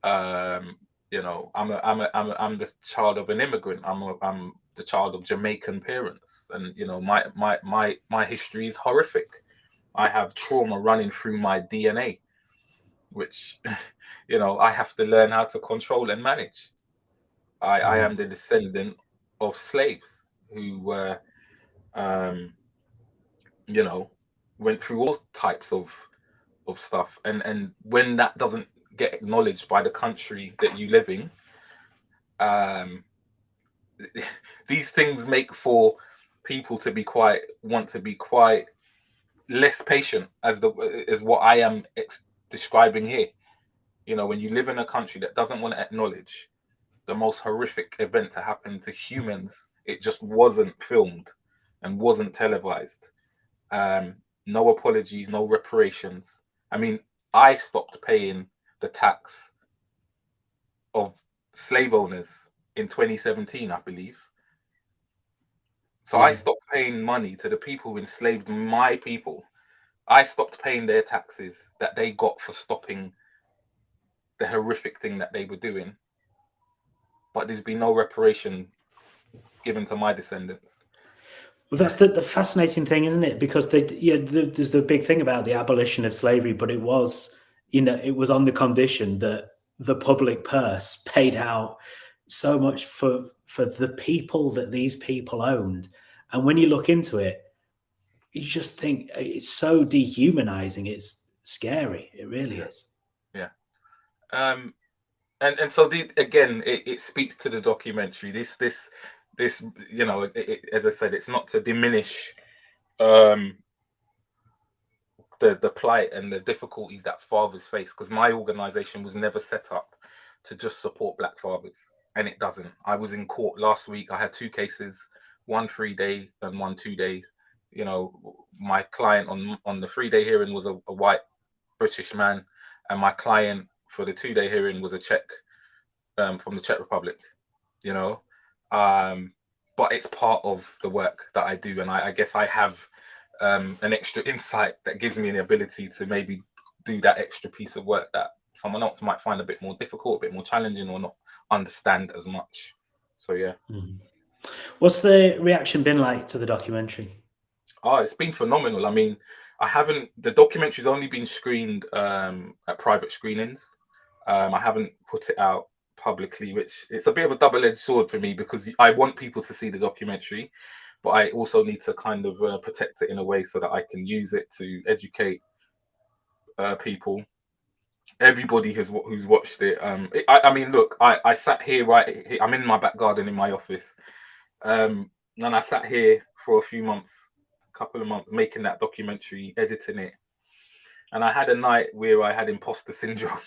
I'm the child of an immigrant. I'm the child of Jamaican parents, and my history is horrific. I have trauma running through my DNA, which I have to learn how to control and manage. I am the descendant of slaves who were, went through all types of stuff, and when that doesn't get acknowledged by the country that you live in, these things make for people to be quite less patient, as what I am describing here. You know, when you live in a country that doesn't want to acknowledge the most horrific event to happen to humans, it just wasn't filmed and wasn't televised. No apologies, no reparations. I mean, I stopped paying the tax of slave owners in 2017, I believe. So I stopped paying money to the people who enslaved my people. I stopped paying their taxes that they got for stopping the horrific thing that they were doing. But there's been no reparation given to my descendants. Well, that's the fascinating thing, isn't it? Because there's the big thing about the abolition of slavery, but it was, it was on the condition that the public purse paid out so much for the people that these people owned. And when you look into it, you just think it's so dehumanizing. It's scary. It really is. Yeah. And so again, it speaks to the documentary. This as I said, it's not to diminish the plight and the difficulties that fathers face, because my organization was never set up to just support Black fathers, and it doesn't. I was in court last week. I had 2 cases, 1 3-day and 1 2-day. You know, my client on the 3-day hearing was a white British man, and my client for the 2-day hearing was a Czech from the Czech Republic. You know, but it's part of the work that I do, and I guess I have an extra insight that gives me the ability to maybe do that extra piece of work that someone else might find a bit more difficult, a bit more challenging, or not understand as much. So yeah. What's the reaction been like to the documentary? Oh, it's been phenomenal. I mean, the documentary's only been screened at private screenings. I haven't put it out publicly, which it's a bit of a double-edged sword for me, because I want people to see the documentary, but I also need to kind of protect it in a way so that I can use it to educate people, everybody who's watched it. I mean, look, I sat here right here, I'm in my back garden in my office, and I sat here for a couple of months making that documentary, editing it, and I had a night where I had imposter syndrome,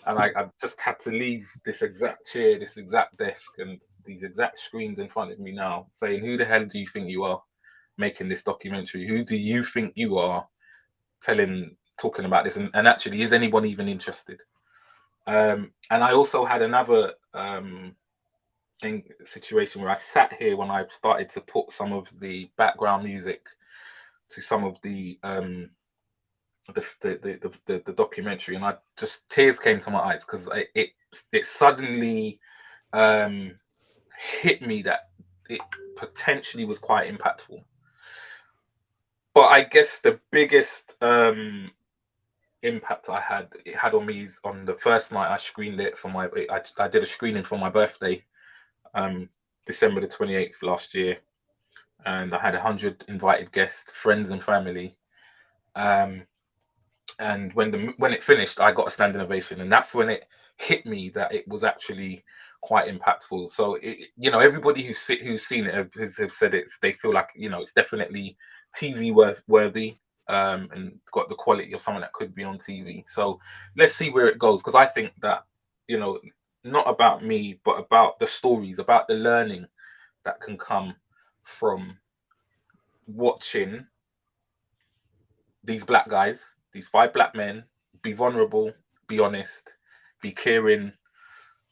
and I just had to leave this exact chair, this exact desk, and these exact screens in front of me now, saying, who the hell do you think you are making this documentary? Who do you think you are talking about this? And actually, is anyone even interested? And I also had another situation where I sat here when I started to put some of the background music to some of the documentary, and tears came to my eyes, because it suddenly hit me that it potentially was quite impactful. But I guess the biggest impact it had on me is on the first night I screened it for I did a screening for my birthday, December the 28th last year, and I had 100 invited guests, friends and family. And when it finished, I got a standing ovation, and that's when it hit me that it was actually quite impactful. So everybody who's seen it have said they feel like it's definitely TV worthy, and got the quality of someone that could be on TV. So let's see where it goes, because I think that not about me, but about the stories, about the learning that can come from watching these Black guys, these 5 Black men, be vulnerable, be honest, be caring,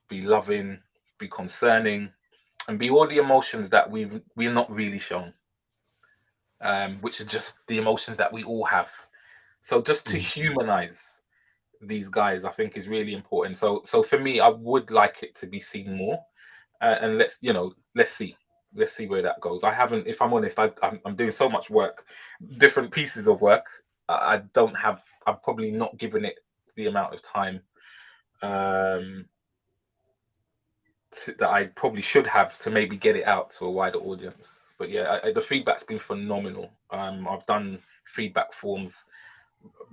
be loving, be concerning, and be all the emotions that we're not really shown, which is just the emotions that we all have. So just to humanize these guys, I think, is really important. So for me, I would like it to be seen more, and let's see where that goes. I haven't, if I'm honest, I'm doing so much work, different pieces of work. I'm probably not given it the amount of time that I probably should have to maybe get it out to a wider audience. But yeah, the feedback's been phenomenal. I've done feedback forms,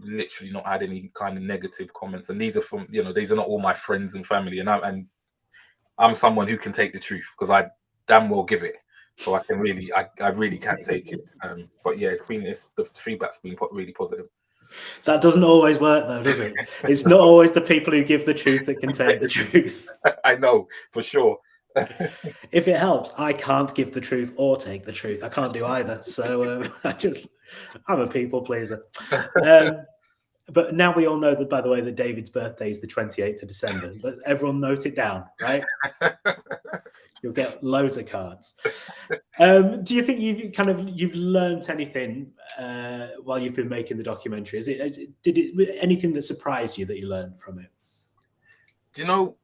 literally not had any kind of negative comments, and these are from these are not all my friends and family, and I'm someone who can take the truth, because I damn well give it, so I really can take it. But yeah, the feedback's been really positive. That doesn't always work, though, does it? It's not always the people who give the truth that can take the truth. I know, for sure. If it helps, I can't give the truth or take the truth. I can't do either. So I'm a people pleaser. But now we all know that, by the way, that David's birthday is the 28th of December. Let everyone note it down, right? You'll get loads of cards. Do you think you've learned anything while you've been making the documentary? Did it anything that surprised you that you learned from it? Do you know,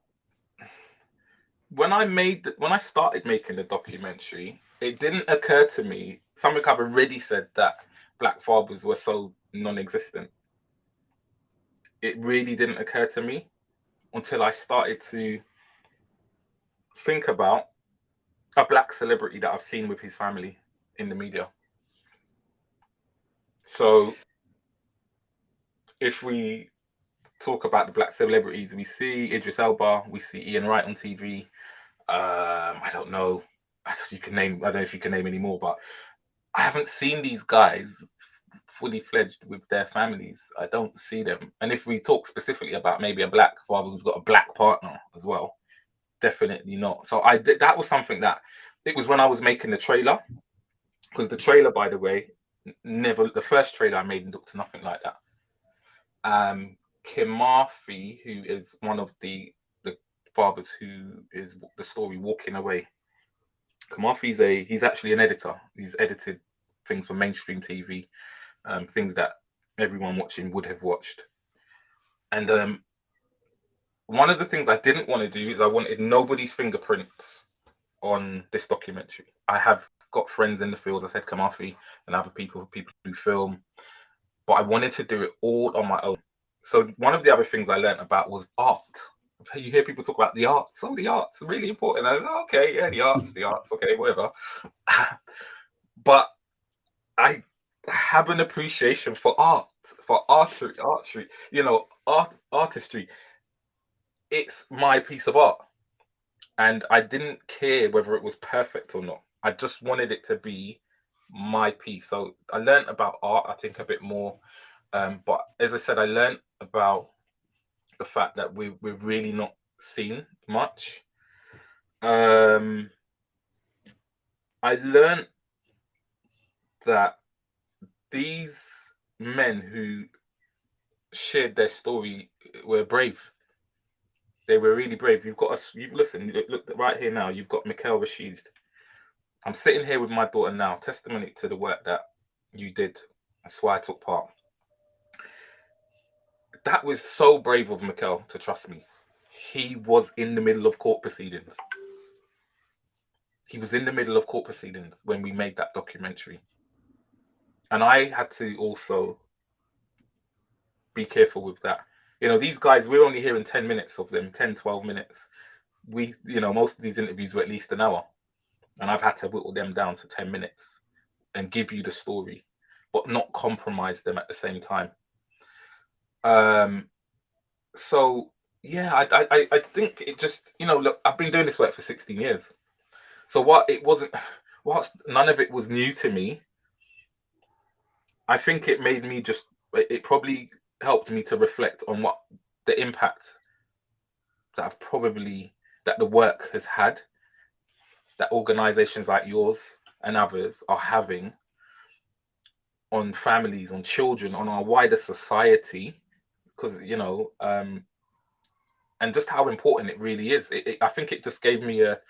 when I started making the documentary, it didn't occur to me, something I've already said, that black fathers were so non-existent. It really didn't occur to me until I started to think about a black celebrity that I've seen with his family in the media. So if we talk about the black celebrities, we see Idris Elba, we see Ian Wright on TV. I don't know. I don't know if you can name any more, but I haven't seen these guys fully fledged with their families. I don't see them. And if we talk specifically about maybe a black father who's got a black partner as well, definitely not. So that was something that, it was when I was making the trailer, because the trailer, by the way, the first trailer I made looked nothing like that. Kim Murphy, who is one of the fathers who is the story Walking Away. Kim Murphy's he's actually an editor. He's edited things for mainstream TV, things that everyone watching would have watched. And one of the things I didn't want to do is I wanted nobody's fingerprints on this documentary. I have got friends in the field, I said Kim Murphy, and other people who film, but I wanted to do it all on my own. So one of the other things I learned about was art. You hear people talk about the arts. Oh, the arts are really important. I was like, okay, yeah, the arts, okay, whatever. But I have an appreciation for art, for artistry. You know, artistry. It's my piece of art. And I didn't care whether it was perfect or not. I just wanted it to be my piece. So I learned about art, I think, a bit more. But as I said, I learned about the fact that we're really not seen much. I learned that these men who shared their story were brave. They were really brave. You've listened, look right here now, you've got Mikhail Rashid. I'm sitting here with my daughter now, testimony to the work that you did. That's why I took part. That was so brave of Mikhail to trust me. He was in the middle of court proceedings. He was in the middle of court proceedings when we made that documentary. And I had to also be careful with that. You know, these guys, we're only hearing 10 minutes of them, 10, 12 minutes. Most of these interviews were at least an hour. And I've had to whittle them down to 10 minutes and give you the story, but not compromise them at the same time. So yeah, I think it just, look, I've been doing this work for 16 years. So whilst none of it was new to me, I think it made me it probably helped me to reflect on what the impact that the work has had, that organizations like yours and others are having on families, on children, on our wider society, because, and just how important it really is. I think it just gave me it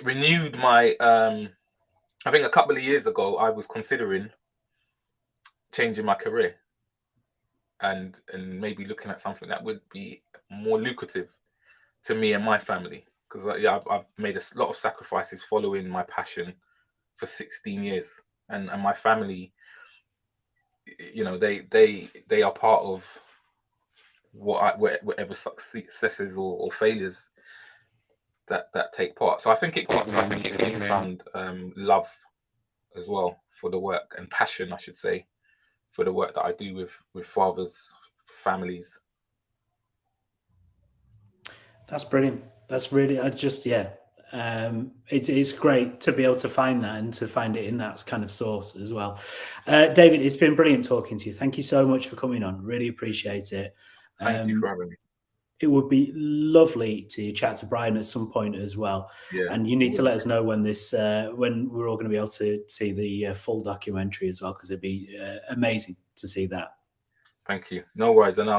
renewed my, I think a couple of years ago, I was considering changing my career and maybe looking at something that would be more lucrative to me and my family. Because I've made a lot of sacrifices following my passion for 16 years. And my family, they are part of whatever successes or failures that take part. So I think it found love as well for the work, and passion, I should say, for the work that I do with fathers, families. That's brilliant. That's really, It's great to be able to find that and to find it in that kind of source as well. David, it's been brilliant talking to you. Thank you so much for coming on. Really appreciate it. Thank you for having me. It would be lovely to chat to Bryan at some point as well. Yeah. And you need to let us know when when we're all going to be able to see the full documentary as well, because it'd be amazing to see that. Thank you. No worries. And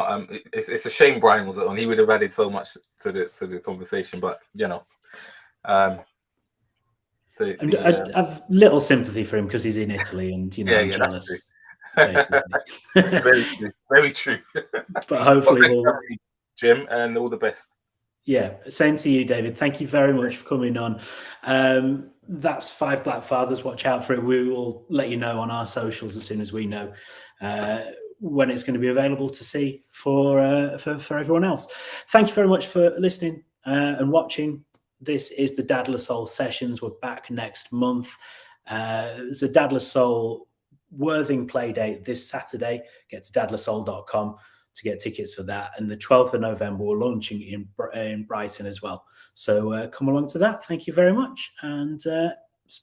it's a shame Bryan wasn't on. He would have added so much to the conversation. But you know, I have little sympathy for him because he's in Italy, and I'm jealous. Very true. Very true. But hopefully, we'll... Jim, and all the best. Yeah, same to you, David. Thank you very much for coming on. That's 5 Black Fathers. Watch out for it. We will let you know on our socials as soon as we know when it's going to be available to see for everyone else. Thank you very much for listening and watching. This is the Dadless Soul Sessions. We're back next month. There's a Dadless Soul Worthing play date this Saturday. Get to dadlesssoul.com to get tickets for that. And the 12th of November, we're launching in Brighton as well. So come along to that. Thank you very much. And